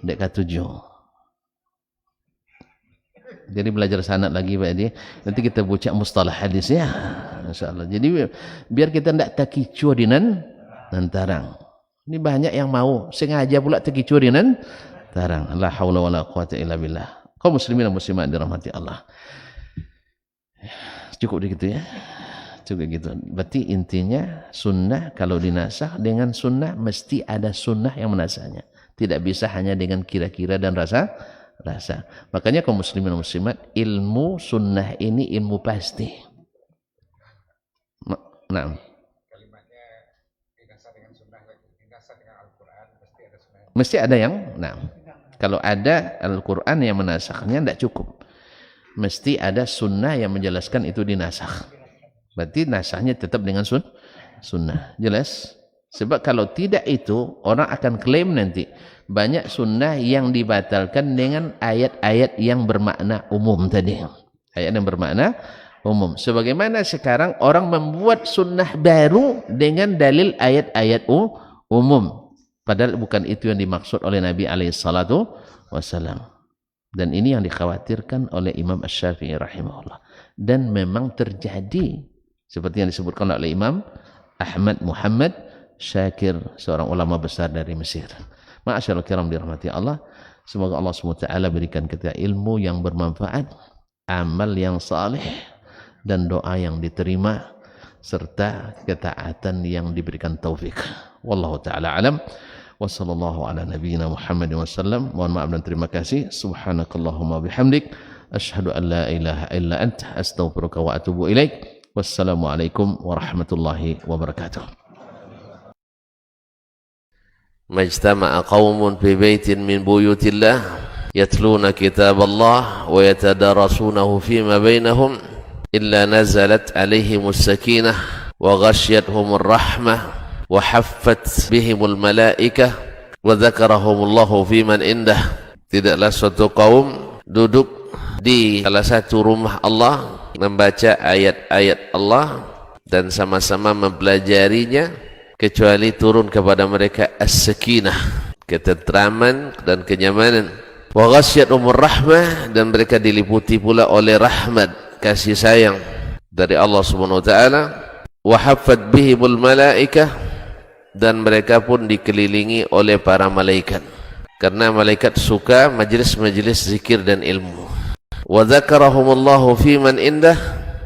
7. Jadi belajar sanad lagi Pak Edi. Nanti kita baca mustalah hadis ya. Masyaallah. Jadi biar kita tidak tak kicurinan dan terang. Ini banyak yang mau sengaja pula terkicurinan tarang. La haula wala quwata illa billah. Kaum muslimin dan muslimat dirahmati Allah. Cukup begitu ya. Cukup gitu. Berarti intinya sunnah kalau dinasah dengan sunnah mesti ada sunnah yang menasahnya. Tidak bisa hanya dengan kira-kira dan rasa. Makanya kaum muslimin dan muslimat, ilmu sunnah ini ilmu pasti. Nah. Mesti ada yang, kalau ada Al-Quran yang menasaknya tidak cukup. Mesti ada sunnah yang menjelaskan itu dinasakh. Berarti nasahnya tetap dengan sunnah. Jelas? Sebab kalau tidak itu, orang akan klaim nanti. Banyak sunnah yang dibatalkan dengan ayat-ayat yang bermakna umum tadi. Ayat yang bermakna umum. Sebagaimana sekarang orang membuat sunnah baru dengan dalil ayat-ayat umum. Padahal bukan itu yang dimaksud oleh Nabi SAW. Dan ini yang dikhawatirkan oleh Imam Asy-Syafi'i rahimahullah. Dan memang terjadi. Seperti yang disebutkan oleh Imam Ahmad Muhammad Syakir, seorang ulama besar dari Mesir. Ma'asyarul kiram dirahmati Allah. Semoga Allah SWT berikan kita ilmu yang bermanfaat, amal yang saleh, dan doa yang diterima, serta ketaatan yang diberikan taufik. Wallahu ta'ala alam. Wassallallahu ala nabiyyina Muhammad wasallam. Mohon maaf dan terima kasih. Subhanakallahumma bihamdik, asyhadu an la ilaha illa anta, astaghfiruka wa atubu ilaik. Wassalamualaikum warahmatullahi wabarakatuh. Majtama'a qaumun fi baitin min buyutillah yatluna kitaballah wa yatadarasunahu fima bainahum illa nazalat alaihimus sakinah wa ghasyiyatuhumur rahmah wa haffat bihimul malaikah wa dzakarahumullahu fiman indah. Tidaklah suatu kaum duduk di salah satu rumah Allah membaca ayat-ayat Allah dan sama-sama mempelajarinya kecuali turun kepada mereka as-sakinah, ketentraman dan kenyamanan, wa ghasyiyatuhumur rahmah, dan mereka diliputi pula oleh rahmat, kasih sayang dari Allah Subhanahu wa taala, wa haffat bihimul malaikah, dan mereka pun dikelilingi oleh para malaikat karena malaikat suka majlis-majlis zikir dan ilmu. Wa dzakarahumullahu fiman indah,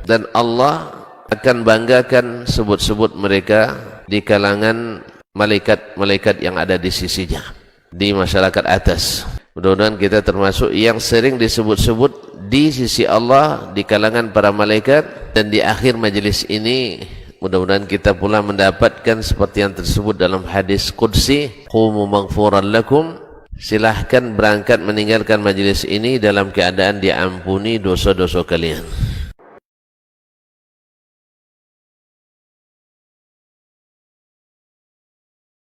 dan Allah akan banggakan sebut-sebut mereka di kalangan malaikat-malaikat yang ada di sisinya di masyarakat atas. Mudah-mudahan kita termasuk yang sering disebut-sebut di sisi Allah di kalangan para malaikat, dan di akhir majlis ini mudah-mudahan kita pula mendapatkan seperti yang tersebut dalam hadis qudsi, qumu maghfuran lakum, silahkan berangkat meninggalkan majlis ini dalam keadaan diampuni dosa-dosa kalian.